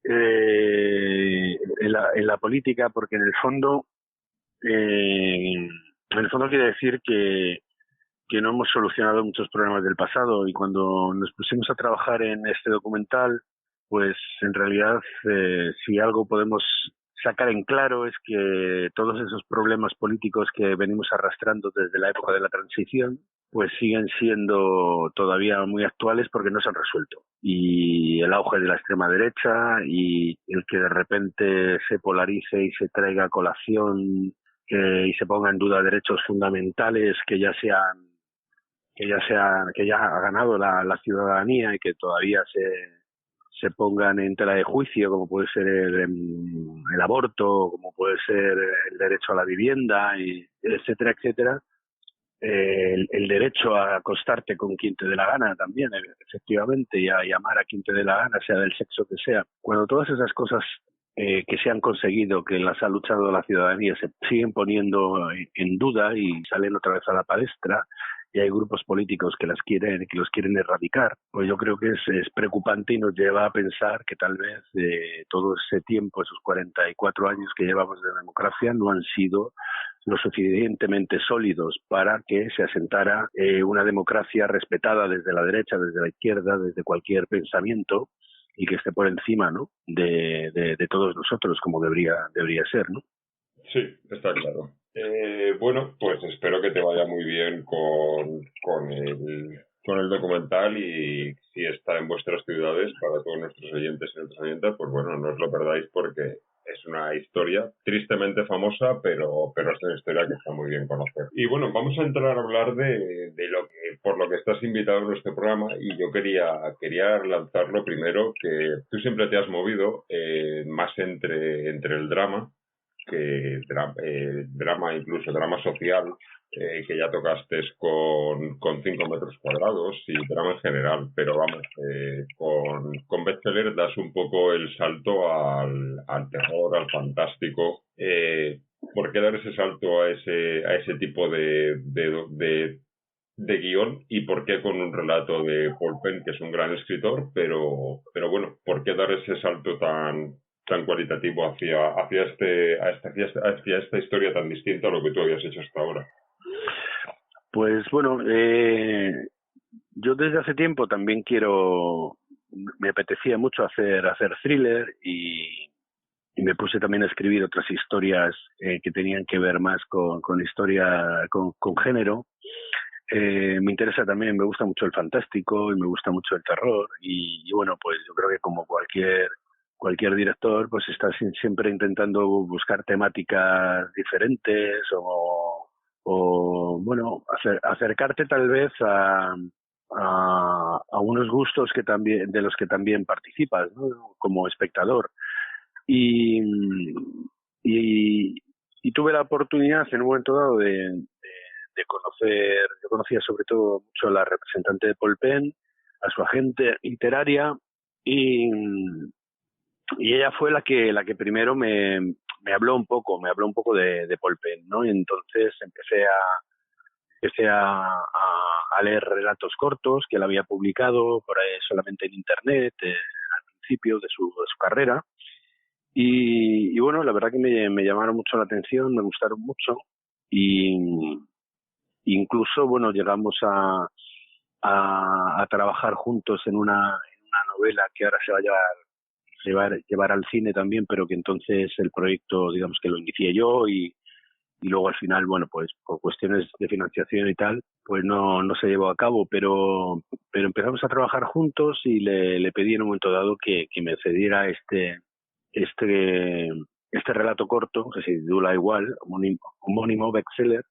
en la política, porque en el fondo quiere decir que no hemos solucionado muchos problemas del pasado, y cuando nos pusimos a trabajar en este documental, pues en realidad si algo podemos sacar en claro es que todos esos problemas políticos que venimos arrastrando desde la época de la transición pues siguen siendo todavía muy actuales porque no se han resuelto. Y el auge de la extrema derecha y el que de repente se polarice y se traiga a colación y se ponga en duda derechos fundamentales que ya ha ganado la ciudadanía y que todavía se pongan en tela de juicio, como puede ser el aborto, como puede ser el derecho a la vivienda, y etcétera, etcétera. El derecho a acostarte con quien te dé la gana también, efectivamente, y a llamar a quien te dé la gana, sea del sexo que sea. Cuando todas esas cosas que se han conseguido, que las ha luchado la ciudadanía, se siguen poniendo en duda y salen otra vez a la palestra, y hay grupos políticos que los quieren erradicar, pues yo creo que es preocupante y nos lleva a pensar que tal vez todo ese tiempo, esos 44 años que llevamos de democracia, no han sido lo suficientemente sólidos para que se asentara una democracia respetada desde la derecha, desde la izquierda, desde cualquier pensamiento, y que esté por encima, ¿no?, de todos nosotros, como debería ser, ¿no? Sí, está claro. Bueno, pues espero que te vaya muy bien con el documental, y si está en vuestras ciudades, para todos nuestros oyentes y nuestras oyentas, pues bueno, no os lo perdáis porque es una historia tristemente famosa, pero es una historia que está muy bien conocer. Y bueno, vamos a entrar a hablar de por lo que estás invitado en nuestro programa, y yo quería lanzarlo primero, que tú siempre te has movido más entre el drama, que drama, incluso drama social, que ya tocaste con 5 metros cuadrados, y drama en general, pero vamos, con Bestseller das un poco el salto al terror, al fantástico. ¿Por qué dar ese salto a ese tipo de guión, y por qué con un relato de Paul Penn, que es un gran escritor, pero bueno, por qué dar ese salto tan cualitativo hacia esta historia tan distinta a lo que tú habías hecho hasta ahora? Pues bueno, yo desde hace tiempo también me apetecía mucho hacer thriller, y me puse también a escribir otras historias que tenían que ver más con historia, con género. Me interesa también, me gusta mucho el fantástico y me gusta mucho el terror, y bueno, pues yo creo que como cualquier director, pues está siempre intentando buscar temáticas diferentes o bueno, acercarte tal vez a unos gustos de los que también participas, ¿no?, como espectador. Y tuve la oportunidad en un momento dado de conocer, yo conocía sobre todo mucho a la representante de Paul Penn, a su agente literaria, y ella fue la que primero me habló un poco de Paul Penn, ¿no? Y entonces empecé a leer relatos cortos que él había publicado por ahí solamente en internet al principio de su carrera, y bueno, la verdad que me llamaron mucho la atención, me gustaron mucho, y incluso bueno, llegamos a trabajar juntos en una novela que ahora se va a llevar al cine también, pero que entonces el proyecto, digamos que lo inicié yo, y luego al final, bueno, pues por cuestiones de financiación y tal, pues no se llevó a cabo, pero empezamos a trabajar juntos, y le pedí en un momento dado que me cediera este relato corto, que se titula igual, homónimo bestseller,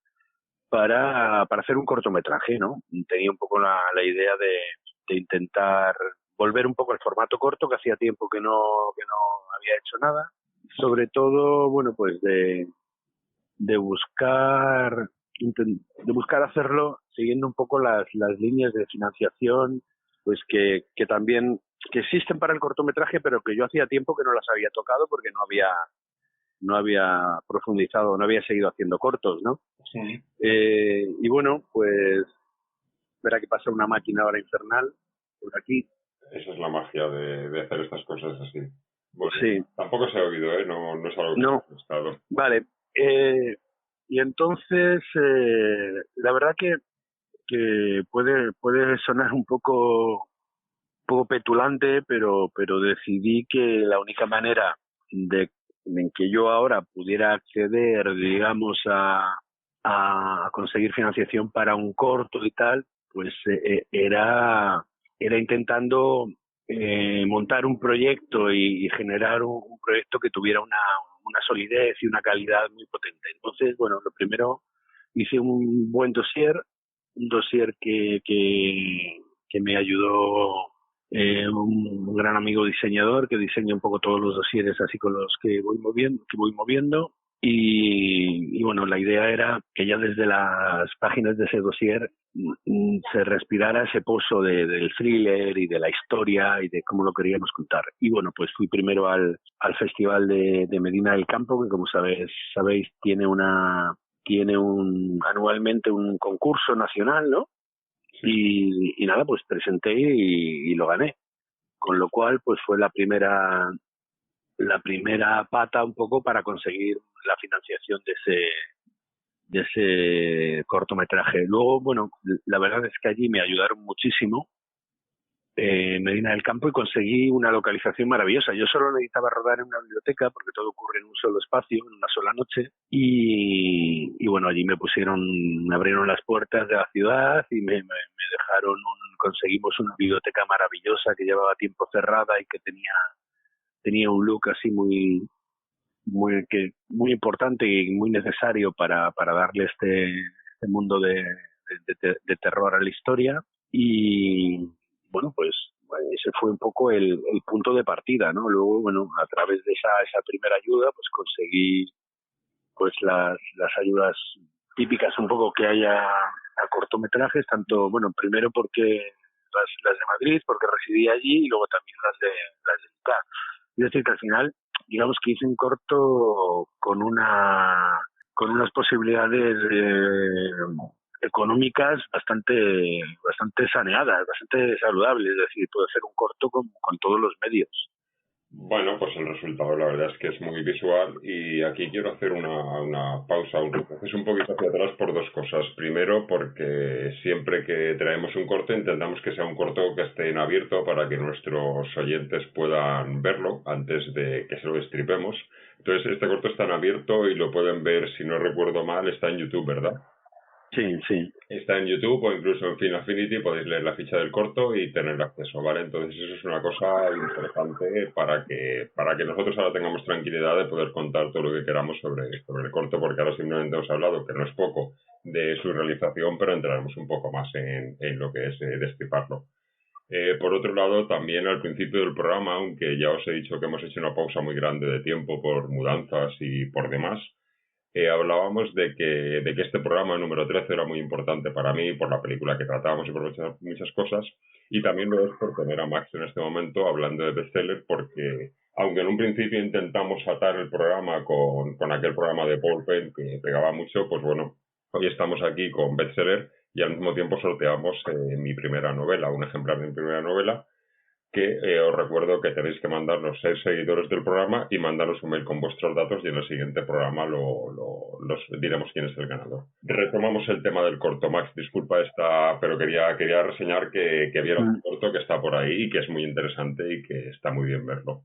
para hacer un cortometraje, ¿no? Tenía un poco la idea de intentar volver un poco al formato corto, que hacía tiempo que no había hecho nada, sobre todo, bueno, pues de buscar hacerlo siguiendo un poco las líneas de financiación, pues que también que existen para el cortometraje, pero que yo hacía tiempo que no las había tocado porque no había profundizado, no había seguido haciendo cortos, ¿no? Sí. Y bueno, pues verá que pasa una máquina ahora infernal por aquí. Esa es la magia de hacer estas cosas así. Bueno, sí. Tampoco se ha oído, ¿eh? No es algo que no. he estado. Vale. Y entonces, la verdad que puede sonar un poco petulante, pero decidí que la única manera en que yo ahora pudiera acceder, digamos, a conseguir financiación para un corto y tal, pues era intentando montar un proyecto y generar un proyecto que tuviera una solidez y una calidad muy potente. Entonces, bueno, lo primero hice un buen dossier, que me ayudó un gran amigo diseñador que diseña un poco todos los dosieres así con los que voy moviendo, y bueno, la idea era que ya desde las páginas de ese dossier se respirara ese pozo del thriller y de la historia y de cómo lo queríamos contar. Y bueno, pues fui primero al Festival de Medina del Campo, que como sabéis tiene anualmente un concurso nacional, ¿no? Y nada, pues presenté y lo gané, con lo cual pues fue la primera pata un poco para conseguir la financiación de ese cortometraje. Luego, bueno, la verdad es que allí me ayudaron muchísimo en Medina del Campo, y conseguí una localización maravillosa. Yo solo necesitaba rodar en una biblioteca porque todo ocurre en un solo espacio, en una sola noche, y bueno, allí me abrieron las puertas de la ciudad y me conseguimos una biblioteca maravillosa que llevaba tiempo cerrada y que tenía un look así muy importante y muy necesario para darle este mundo de terror a la historia. Y bueno, pues ese fue un poco el punto de partida, ¿no? Luego, bueno, a través de esa primera ayuda, pues conseguí pues las ayudas típicas un poco que haya a cortometrajes, tanto, bueno, primero porque las de Madrid, porque residí allí, y luego también las de Utah. Es decir, que al final, digamos que hice un corto con unas posibilidades económicas bastante saneadas, bastante saludables. Es decir, puedo hacer un corto con todos los medios. Bueno, pues el resultado la verdad es que es muy visual, y aquí quiero hacer una pausa, un retroceso un poquito hacia atrás por dos cosas. Primero, porque siempre que traemos un corto intentamos que sea un corto que esté en abierto para que nuestros oyentes puedan verlo antes de que se lo destripemos. Entonces, este corto está en abierto y lo pueden ver, si no recuerdo mal, está en YouTube, ¿verdad? Sí. Está en YouTube o incluso en Film Affinity, podéis leer la ficha del corto y tener acceso, ¿vale? Entonces eso es una cosa interesante para que nosotros ahora tengamos tranquilidad de poder contar todo lo que queramos sobre el corto, porque ahora simplemente hemos hablado, que no es poco, de su realización, pero entraremos un poco más en lo que es destriparlo. Por otro lado, también al principio del programa, aunque ya os he dicho que hemos hecho una pausa muy grande de tiempo por mudanzas y por demás, hablábamos de que este programa número 13 era muy importante para mí por la película que tratábamos y por muchas cosas, y también lo es por tener a Max en este momento hablando de bestseller, porque aunque en un principio intentamos atar el programa con aquel programa de Paul Penn que pegaba mucho, pues bueno, hoy estamos aquí con bestseller y al mismo tiempo sorteamos mi primera novela, un ejemplar de mi primera novela, que os recuerdo que tenéis que mandarnos 6 seguidores del programa y mandarnos un mail con vuestros datos y en el siguiente programa los diremos quién es el ganador. Retomamos el tema del corto, Max, disculpa pero quería reseñar que vieron un corto que está por ahí y que es muy interesante y que está muy bien verlo.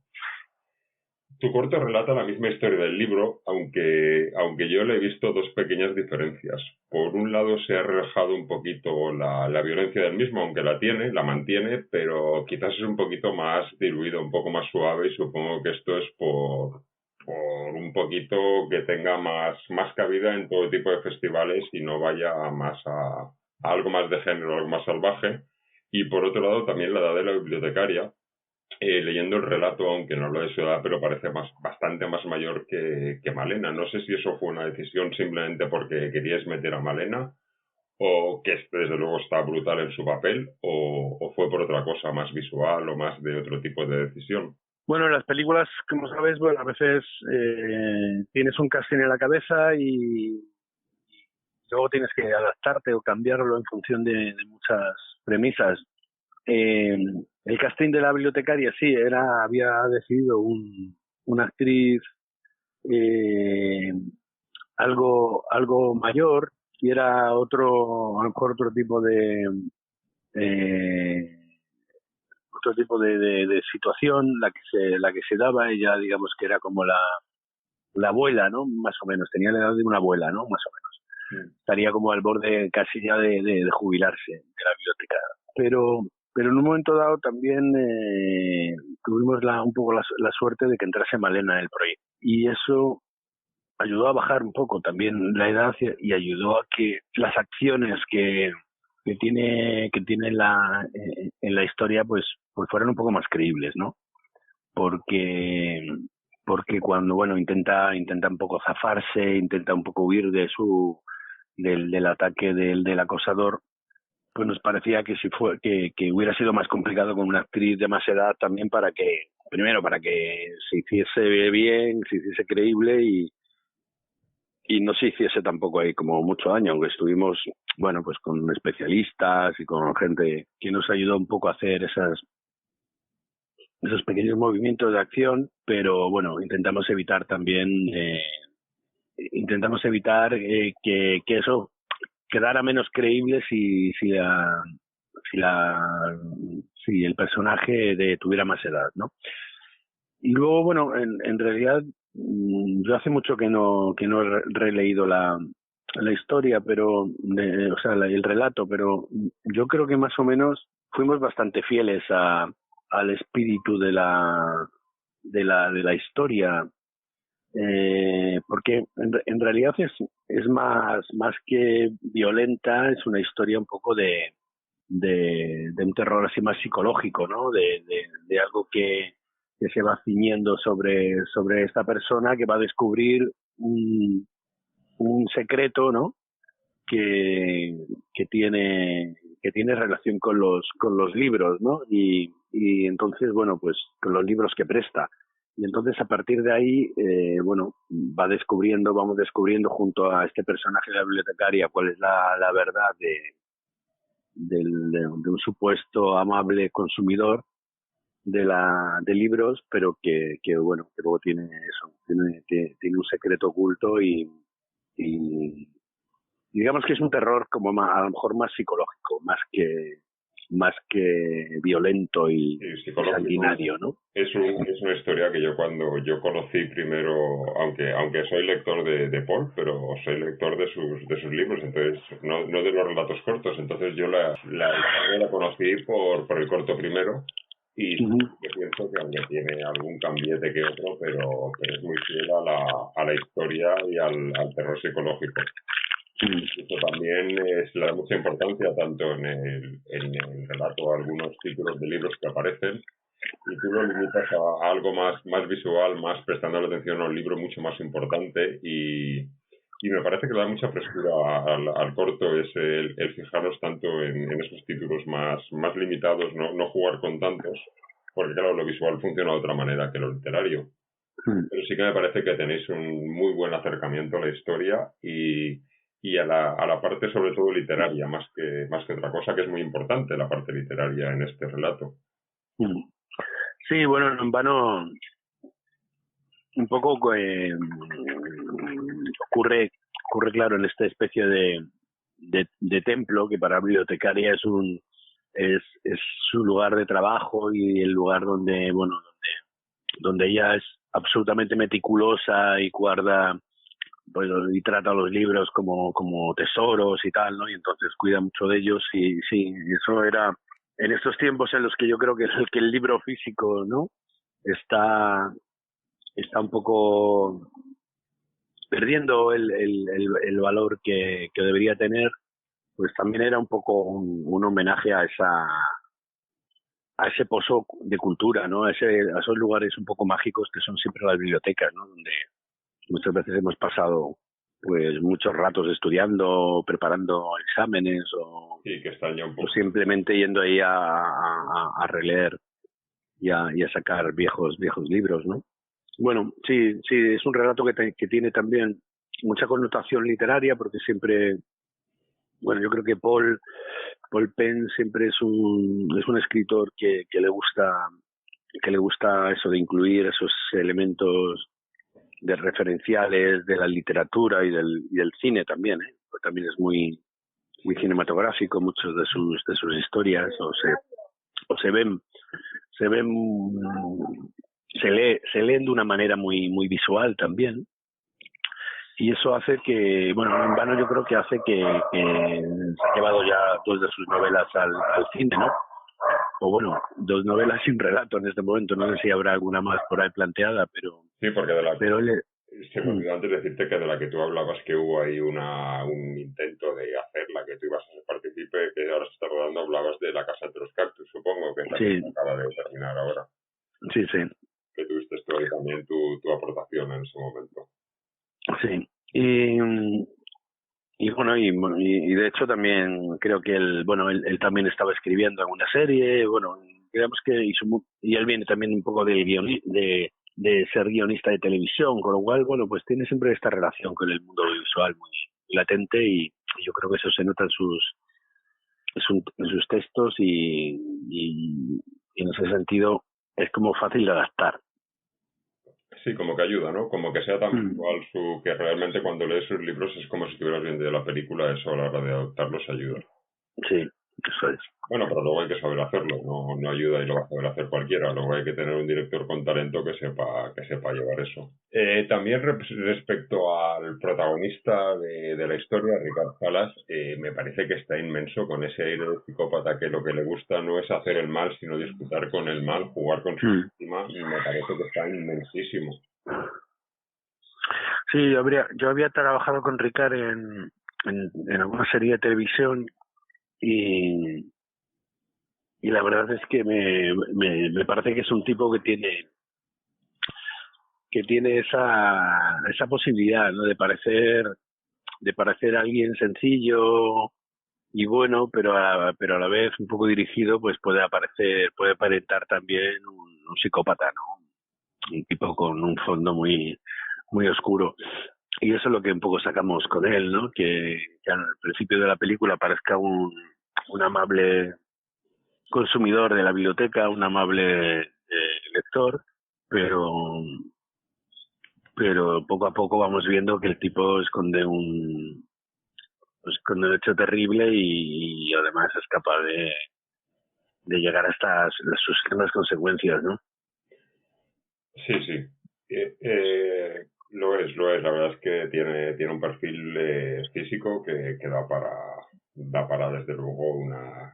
Tu corto relata la misma historia del libro, aunque yo le he visto dos pequeñas diferencias. Por un lado se ha relajado un poquito la violencia del mismo, aunque la mantiene, pero quizás es un poquito más diluido, un poco más suave, y supongo que esto es por un poquito que tenga más cabida en todo tipo de festivales y no vaya más a algo más de género, algo más salvaje. Y por otro lado también la edad de la bibliotecaria. Leyendo el relato, aunque no lo es su edad, pero parece bastante más mayor que Malena. No sé si eso fue una decisión simplemente porque queríais meter a Malena, o que desde luego está brutal en su papel, o fue por otra cosa más visual o más de otro tipo de decisión. Bueno, en las películas, como sabes, bueno, a veces tienes un casting en la cabeza y luego tienes que adaptarte o cambiarlo en función de muchas premisas. El casting de la bibliotecaria sí había decidido una actriz algo mayor y era a lo mejor otro tipo de situación la que se daba. Ella, digamos que era como la abuela, ¿no? Más o menos, tenía la edad de una abuela, ¿no? Más o menos. Estaría como al borde casi ya de jubilarse de la biblioteca. Pero en un momento dado también tuvimos un poco la suerte de que entrase Malena en el proyecto. Y eso ayudó a bajar un poco también la edad y ayudó a que las acciones que tiene en la historia pues fueran un poco más creíbles, ¿no? Porque cuando, bueno, intenta un poco zafarse, intenta un poco huir del ataque del acosador, pues nos parecía que que hubiera sido más complicado con una actriz de más edad también para que se hiciese bien, se hiciese creíble y no se hiciese tampoco ahí como mucho daño, aunque estuvimos, bueno, pues con especialistas y con gente que nos ayudó un poco a hacer esos pequeños movimientos de acción, pero bueno, intentamos evitar también que eso quedara menos creíble si el personaje tuviera más edad, ¿no? Y luego, bueno, en realidad yo hace mucho que no he releído la historia, pero el relato, pero yo creo que más o menos fuimos bastante fieles al espíritu de la historia. Porque en realidad es más que violenta, es una historia un poco de un terror así más psicológico, ¿no? De algo que se va ciñendo sobre esta persona que va a descubrir un secreto, ¿no? Que tiene relación con los libros, ¿no? Y entonces, pues con los libros que presta. Y entonces a partir de ahí, vamos descubriendo junto a este personaje de la bibliotecaria cuál es la verdad de un supuesto amable consumidor de libros, pero que luego tiene un secreto oculto y digamos que es un terror como a lo mejor más psicológico, más que violento y sanguinario, ¿no? Es una historia que yo cuando yo conocí primero, aunque soy lector de Paul, pero soy lector de sus libros, entonces no de los relatos cortos, entonces yo la conocí por el corto primero y yo pienso que aunque tiene algún cambiete que otro, pero es muy fiel a la historia y al terror psicológico. Eso también le da mucha importancia tanto en el relato a algunos títulos de libros que aparecen, y tú lo limitas a algo más visual, más prestando la atención a un libro mucho más importante, y Y me parece que da mucha frescura al corto el fijarnos tanto en esos títulos más limitados, no jugar con tantos, porque claro, lo visual funciona de otra manera que lo literario. Pero sí que me parece que tenéis un muy buen acercamiento a la historia y a la parte sobre todo literaria, más que otra cosa, que es muy importante la parte literaria en este relato. Sí, bueno, en vano un poco ocurre claro en esta especie de templo que para la bibliotecaria es su lugar de trabajo y el lugar donde ella es absolutamente meticulosa y guarda pues, y trata los libros como tesoros y tal, ¿no? Y entonces cuida mucho de ellos y sí, eso era en estos tiempos en los que yo creo que el libro físico, ¿no? Está un poco perdiendo el valor que debería tener, pues también era un poco un homenaje a ese pozo de cultura, ¿no? A esos lugares un poco mágicos que son siempre las bibliotecas, ¿no? Donde muchas veces hemos pasado pues muchos ratos estudiando, preparando exámenes o simplemente yendo ahí a releer y a sacar viejos libros, ¿no? Bueno, sí, es un relato que tiene también mucha connotación literaria porque siempre, bueno, yo creo que Paul Penn siempre es un escritor que le gusta eso de incluir esos elementos de referenciales de la literatura y del cine también, ¿eh? Pues también es muy cinematográfico muchos de sus historias se leen de una manera muy visual también, y eso hace que, bueno, en vano yo creo que hace que se ha llevado ya 2 de sus novelas al cine, ¿no? O bueno, 2 novelas sin relato en este momento, no sé si habrá alguna más por ahí planteada, pero... Sí, porque se me olvidó antes decirte que de la que tú hablabas que hubo ahí un intento de hacerla, que tú ibas a ser partícipe, que ahora se está rodando, hablabas de La Casa de los Cactus, supongo, que es la que acaba de terminar ahora. Sí. Que tuviste tú ahí también tu aportación en ese momento. Sí, y bueno, y de hecho también creo que él también estaba escribiendo alguna serie, bueno, digamos que y él viene también un poco de ser guionista de televisión, con lo cual, bueno, pues tiene siempre esta relación con el mundo audiovisual muy latente y yo creo que eso se nota en sus textos y en ese sentido es como fácil de adaptar. Sí, como que ayuda, ¿no? Como que sea tan visual que realmente cuando lees sus libros es como si estuvieras viendo la película, eso a la hora de adaptarlos ayuda. Sí, eso es. Bueno, pero luego hay que saber hacerlo, no ayuda y lo va a saber hacer cualquiera. Luego hay que tener un director con talento que sepa llevar eso. También respecto al protagonista de la historia, Ricard Salas, me parece que está inmenso con ese aire de psicópata que lo que le gusta no es hacer el mal, sino disfrutar con el mal, jugar con su víctima, y me parece que está inmensísimo. Sí, yo había trabajado con Ricard en alguna serie de televisión y la verdad es que me parece que es un tipo que tiene esa posibilidad, ¿no? de parecer alguien sencillo y bueno, pero a la vez un poco dirigido, pues puede aparentar también un psicópata, ¿no? Un tipo con un fondo muy oscuro. Y eso es lo que un poco sacamos con él, ¿no? Que al principio de la película parezca un amable consumidor de la biblioteca, un amable lector, pero poco a poco vamos viendo que el tipo esconde un hecho terrible y además es capaz de llegar hasta sus extremas consecuencias, ¿no? Sí. Lo es. La verdad es que tiene un perfil físico que da para desde luego una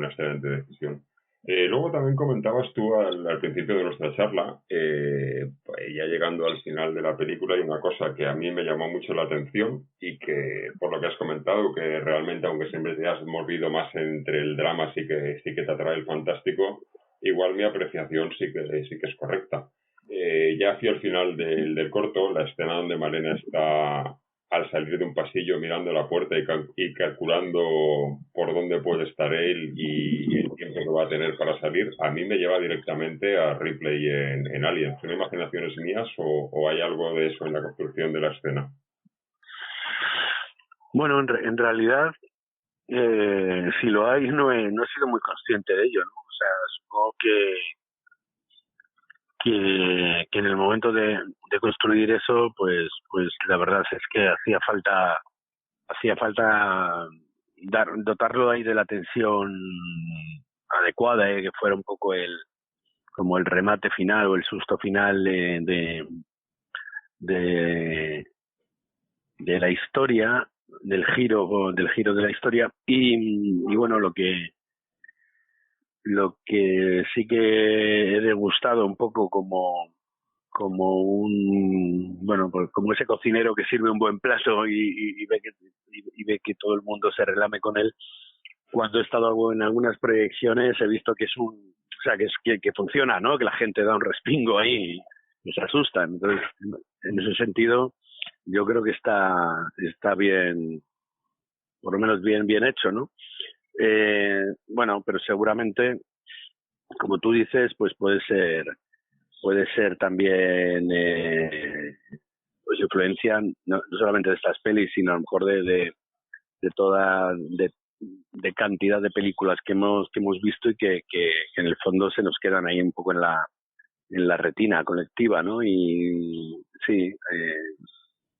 excelente decisión. Luego también comentabas tú al principio de nuestra charla, ya llegando al final de la película, hay una cosa que a mí me llamó mucho la atención y que, por lo que has comentado, que realmente, aunque siempre te has movido más entre el drama, sí que te atrae el fantástico, igual mi apreciación sí que es correcta. Ya hacia el final del corto, la escena donde Malena está al salir de un pasillo mirando la puerta y calculando por dónde puede estar él y el tiempo que va a tener para salir, a mí me lleva directamente a Ripley en Alien. ¿Son imaginaciones mías o hay algo de eso en la construcción de la escena? Bueno, en realidad, si lo hay, no he sido muy consciente de ello, ¿no? O sea, supongo que en el momento de construir eso, pues la verdad es que hacía falta dotarlo ahí de la tensión adecuada, que fuera un poco como el remate final o el susto final de la historia, del giro de la historia. Y bueno, lo que sí que he degustado un poco como como ese cocinero que sirve un buen plato y ve que todo el mundo se relame con él. Cuando he estado en algunas proyecciones he visto que que funciona, ¿no? Que la gente da un respingo ahí y se asustan. Entonces, en ese sentido, yo creo que está bien, por lo menos bien hecho, ¿no? Bueno, pero seguramente, como tú dices, pues puede ser también pues influencia no solamente de estas pelis, sino a lo mejor de toda de cantidad de películas que hemos visto y que en el fondo se nos quedan ahí un poco en la retina colectiva, ¿no? Y sí,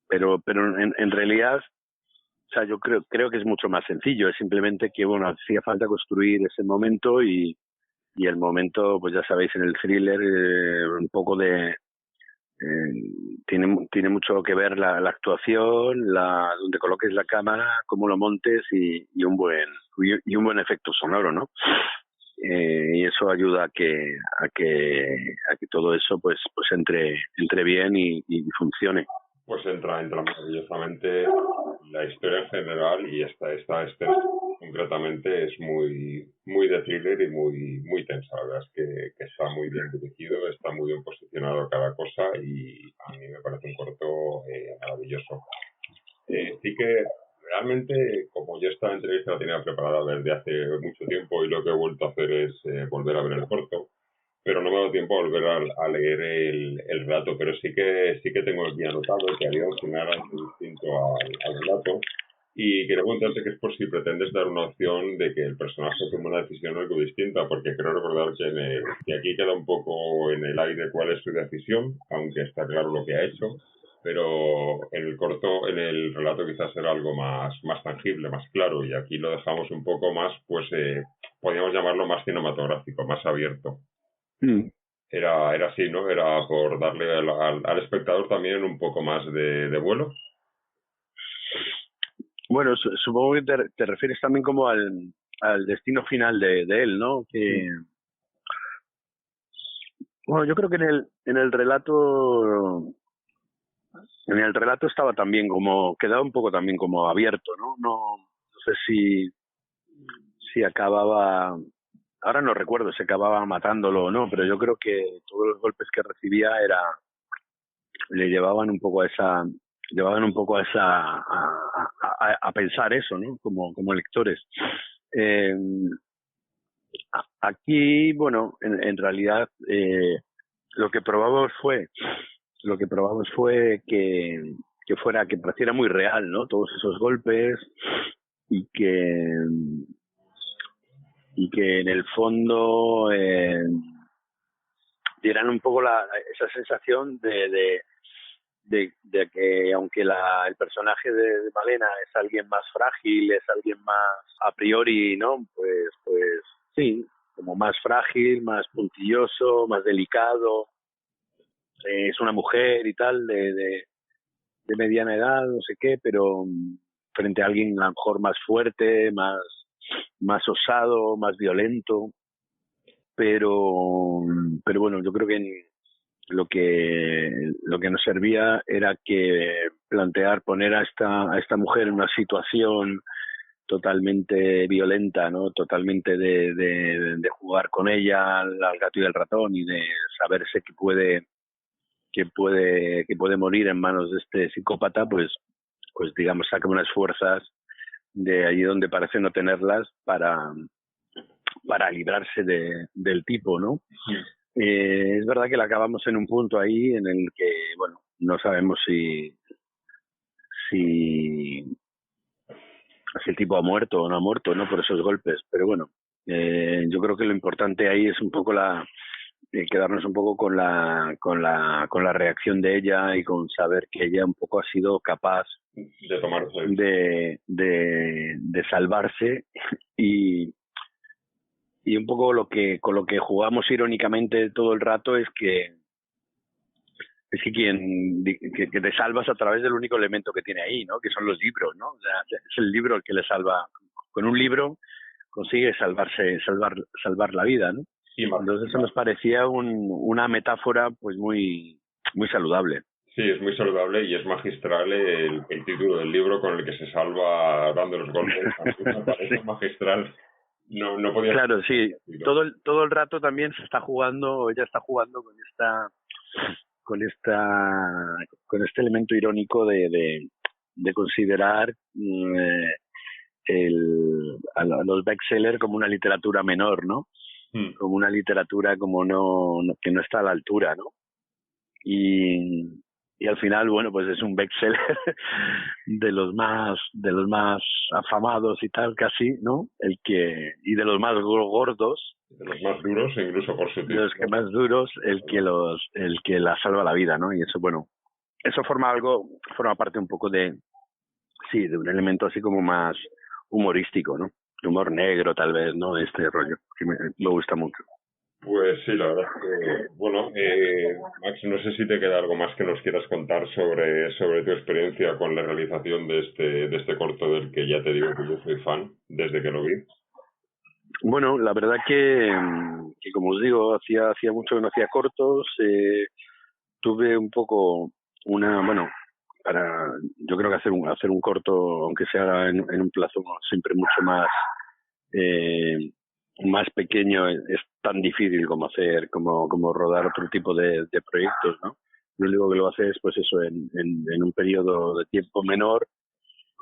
pero en realidad, o sea, yo creo que es mucho más sencillo. Es simplemente que, bueno, hacía falta construir ese momento y el momento, pues ya sabéis, en el thriller un poco tiene mucho que ver la actuación, donde coloques la cámara, cómo lo montes y un buen efecto sonoro, ¿no? Y eso ayuda a que todo eso pues entre bien y funcione. Pues entra maravillosamente la historia en general y esta escena concretamente es muy de thriller y muy tensa. La verdad es que está muy bien dirigido, está muy bien posicionado cada cosa y a mí me parece un corto maravilloso. Sí que realmente, como yo esta entrevista la tenía preparada desde hace mucho tiempo y lo que he vuelto a hacer es volver a ver el corto, pero no me ha dado tiempo a volver a leer el relato, pero sí que tengo aquí anotado que había un final distinto al relato y quería preguntarte que es por si pretendes dar una opción de que el personaje tome una decisión algo distinta, porque creo recordar que aquí queda un poco en el aire cuál es su decisión, aunque está claro lo que ha hecho, pero en el relato quizás era algo más tangible, más claro, y aquí lo dejamos un poco más, pues podríamos llamarlo más cinematográfico, más abierto. Era así, ¿no? Era por darle al espectador también un poco más de vuelo. Bueno, supongo que te refieres también como al destino final de él, ¿no? Que bueno, yo creo que en el relato estaba también quedaba un poco también como abierto, ¿no? No sé si acababa. Ahora no recuerdo si acababa matándolo o no, pero yo creo que todos los golpes que recibía le llevaban un poco a pensar eso, ¿no? Como lectores. Aquí, bueno, en realidad lo que probamos fue que pareciera muy real, ¿no? Todos esos golpes y que en el fondo dieran un poco esa sensación de que aunque el personaje de Malena es alguien más frágil, es alguien más a priori, ¿no? Pues sí, como más frágil, más puntilloso, más delicado, es una mujer y tal de mediana edad, no sé qué, pero frente a alguien a lo mejor más fuerte, más osado, más violento, pero bueno, yo creo que lo que nos servía era que poner a esta mujer en una situación totalmente violenta, ¿no? Totalmente de jugar con ella al gato y al ratón y de saberse que puede que puede morir en manos de este psicópata, pues digamos saca unas fuerzas de allí donde parece no tenerlas para librarse del tipo, ¿no? Es verdad que la acabamos en un punto ahí en el que, bueno, no sabemos si el tipo ha muerto o no ha muerto, ¿no? Por esos golpes, pero bueno, yo creo que lo importante ahí es un poco quedarnos un poco con la reacción de ella y con saber que ella un poco ha sido capaz de salvarse y un poco con lo que jugamos irónicamente todo el rato es que que te salvas a través del único elemento que tiene ahí, ¿no? Que son los libros, ¿no? O sea, es el libro el que le salva. Con un libro consigue salvar la vida, ¿no? Sí, entonces eso nos parecía una metáfora pues muy muy saludable. Sí, es muy saludable y es magistral el título del libro con el que se salva dando los golpes. Me parece sí. Magistral. No podía. Claro, sí. Todo el rato también ella está jugando con este elemento irónico de considerar a los bestsellers como una literatura menor, ¿no? Como una literatura que no está a la altura, ¿no? Y al final, bueno, pues es un bestseller de los más afamados y tal, casi, ¿no? Y de los más gordos. De los más duros, incluso por su tipo. De los que más duros, el que la salva la vida, ¿no? Y eso, bueno, eso forma parte un poco de un elemento así como más humorístico, ¿no? De humor negro, tal vez, ¿no? Este rollo, que me gusta mucho. Pues sí, la verdad es que, bueno, Max, no sé si te queda algo más que nos quieras contar sobre tu experiencia con la realización de este corto del que ya te digo que yo soy fan desde que lo vi. Bueno, la verdad que como os digo, hacía mucho que no hacía cortos, tuve un poco yo creo que hacer un corto, aunque sea en un plazo siempre mucho más pequeño, es tan difícil como rodar otro tipo de proyectos, ¿no? Lo único que lo hace es, pues eso, en un periodo de tiempo menor.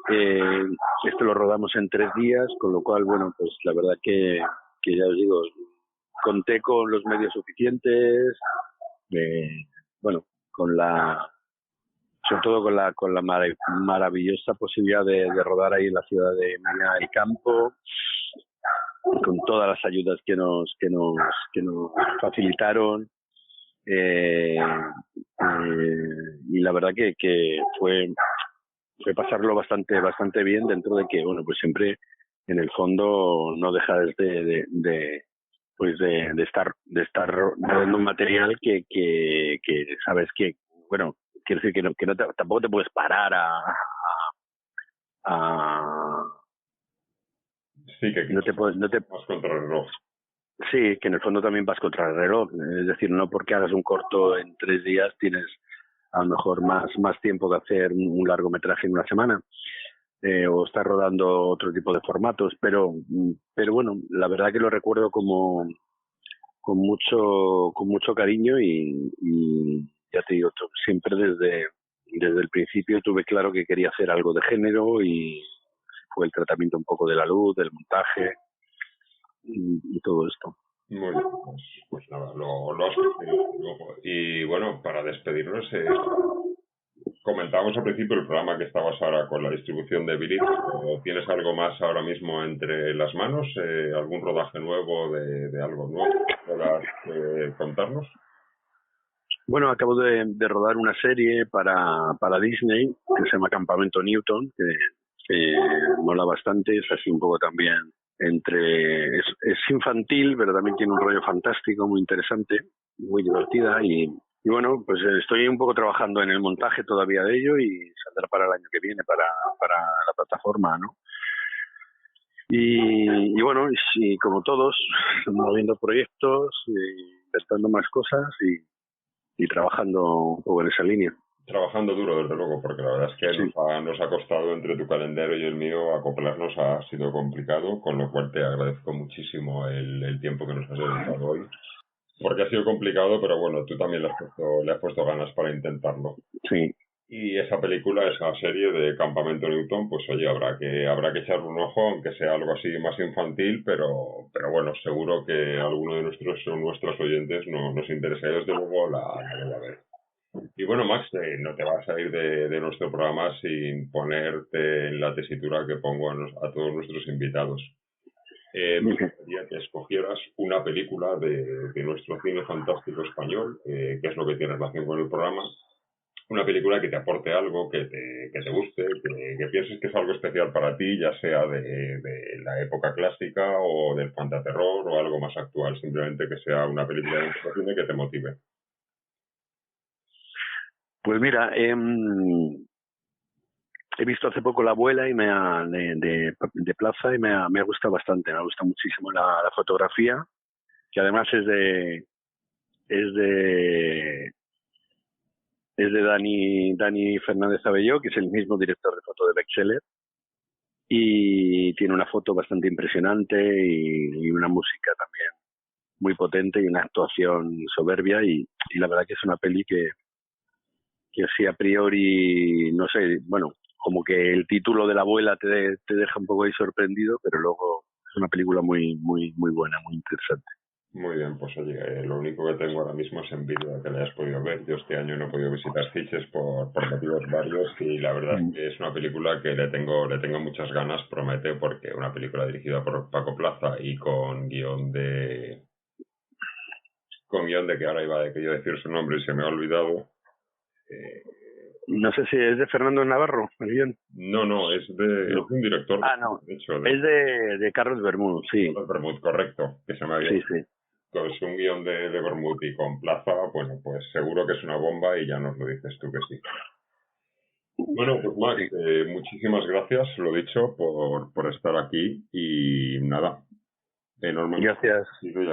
Esto lo rodamos en 3 días, con lo cual, bueno, pues la verdad que ya os digo, conté con los medios suficientes, bueno, sobre todo con la maravillosa posibilidad de rodar ahí en la ciudad de Medina del Campo, con todas las ayudas que nos facilitaron, y la verdad que fue pasarlo bastante bien, dentro de que, bueno, pues siempre en el fondo no dejas de estar dando un material que sabes que, bueno, quiero decir que tampoco te puedes parar sí, que no te vas contra el reloj. Sí, que en el fondo también vas contra el reloj. Es decir, no porque hagas un corto en 3 días tienes a lo mejor más tiempo que hacer un largometraje en una semana, o estar rodando otro tipo de formatos, pero bueno, la verdad que lo recuerdo con mucho cariño y ya te digo, siempre desde el principio tuve claro que quería hacer algo de género, y fue el tratamiento un poco de la luz, del montaje y todo esto. Muy bien, pues nada, lo has conseguido. Y bueno, para despedirnos, comentábamos al principio el programa que estabas ahora con la distribución de Billy. ¿Tienes algo más ahora mismo entre las manos? ¿Algún rodaje nuevo de algo nuevo que puedas contarnos? Bueno, acabo de rodar una serie para Disney que se llama Campamento Newton, que mola bastante, es así un poco también es infantil, pero también tiene un rollo fantástico, muy interesante, muy divertida, y bueno, pues estoy un poco trabajando en el montaje todavía de ello, y saldrá para el año que viene para la plataforma, ¿no? Y bueno, y como todos, moviendo proyectos, inventando más cosas y trabajando un poco en esa línea. Trabajando duro, desde luego, porque la verdad es que sí. nos ha costado, entre tu calendario y el mío, acoplarnos, ha sido complicado, con lo cual te agradezco muchísimo el tiempo que nos has dedicado hoy. porque ha sido complicado, pero bueno, tú también le has puesto ganas para intentarlo. Sí. Y esa película, esa serie de Campamento Newton, pues oye, habrá que echarle un ojo, aunque sea algo así más infantil, pero bueno, seguro que alguno de nuestros oyentes nos interesa y desde luego la voy a ver. Y bueno, Max, no te vas a ir de nuestro programa sin ponerte en la tesitura que pongo a todos nuestros invitados. Me gustaría que escogieras una película de nuestro cine fantástico español, que es lo que tiene relación con el programa. Una película que te aporte algo, que te guste, que pienses que es algo especial para ti, ya sea de la época clásica o del fantaterror o algo más actual, simplemente que sea una película de cine que te motive. Pues mira, he visto hace poco La abuela y de Plaza y me ha gustado bastante, me ha gustado muchísimo la fotografía, que además es de Dani Fernández Abelló, que es el mismo director de foto de Bestseller, y tiene una foto bastante impresionante y una música también muy potente y una actuación soberbia, y la verdad que es una peli que así a priori, no sé, bueno, como que el título de La abuela te deja un poco ahí sorprendido, pero luego es una película muy muy muy buena, muy interesante. Muy bien, pues oye, lo único que tengo ahora mismo es envidia de que la hayas podido ver. Yo este año no he podido visitar Sitges por motivos varios y la verdad es que es una película que le tengo muchas ganas, promete, porque una película dirigida por Paco Plaza y con guión de que ahora iba a decir su nombre y se me ha olvidado. No sé si es de Fernando Navarro, el guión. No, es de un director. No, de hecho, es de Carlos Bermúdez, sí. Carlos Bermúdez, correcto, que se me había... Sí. Pues un guión de Bermúdez y con Plaza, bueno, pues seguro que es una bomba y ya nos lo dices tú que sí. Bueno, pues Max, muchísimas gracias, lo dicho, por estar aquí y nada, enormemente.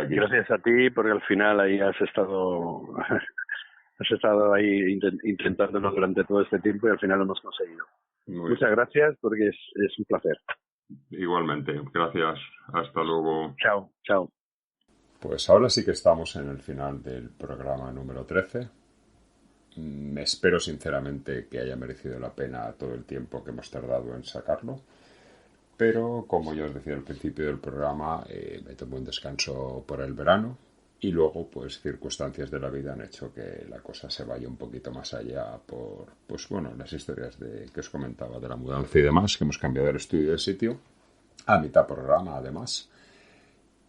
Gracias a ti, porque al final ahí has estado ahí intentándolo durante todo este tiempo y al final lo hemos conseguido. Muchas gracias, porque es un placer. Igualmente, gracias, hasta luego. Chao. Pues ahora sí que estamos en el final del programa número 13. Espero sinceramente que haya merecido la pena todo el tiempo que hemos tardado en sacarlo. Pero, como ya os decía al principio del programa, me tomé un descanso por el verano y luego, pues, circunstancias de la vida han hecho que la cosa se vaya un poquito más allá por, pues, bueno, las historias que os comentaba de la mudanza y demás, que hemos cambiado el estudio de sitio a mitad programa, además.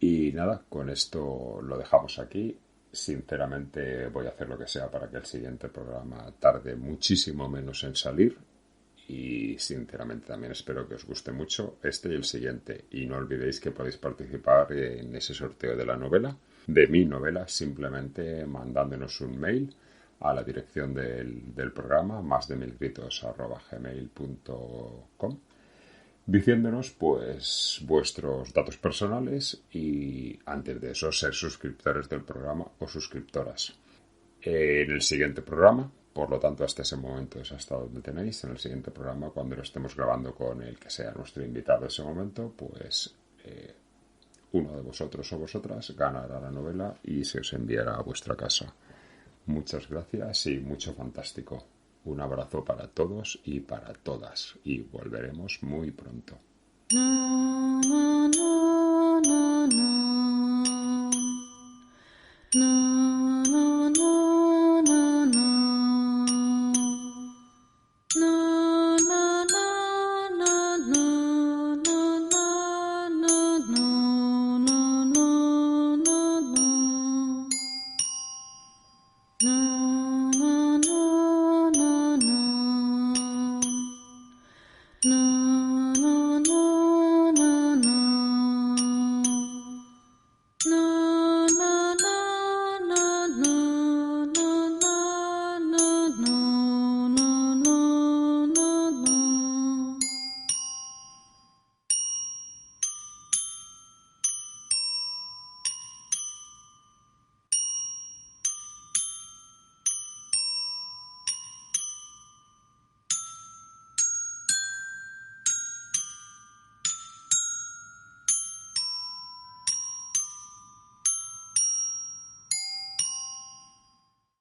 Y nada, con esto lo dejamos aquí. Sinceramente voy a hacer lo que sea para que el siguiente programa tarde muchísimo menos en salir. Y sinceramente también espero que os guste mucho este y el siguiente. Y no olvidéis que podéis participar en ese sorteo de la novela, de mi novela, simplemente mandándonos un mail a la dirección del programa, másdemilgritos@gmail.com, diciéndonos pues vuestros datos personales y antes de eso ser suscriptores del programa o suscriptoras. En el siguiente programa, por lo tanto hasta ese momento es hasta donde tenéis, en el siguiente programa, cuando lo estemos grabando con el que sea nuestro invitado ese momento, pues uno de vosotros o vosotras ganará la novela y se os enviará a vuestra casa. Muchas gracias y mucho fantástico. Un abrazo para todos y para todas y volveremos muy pronto.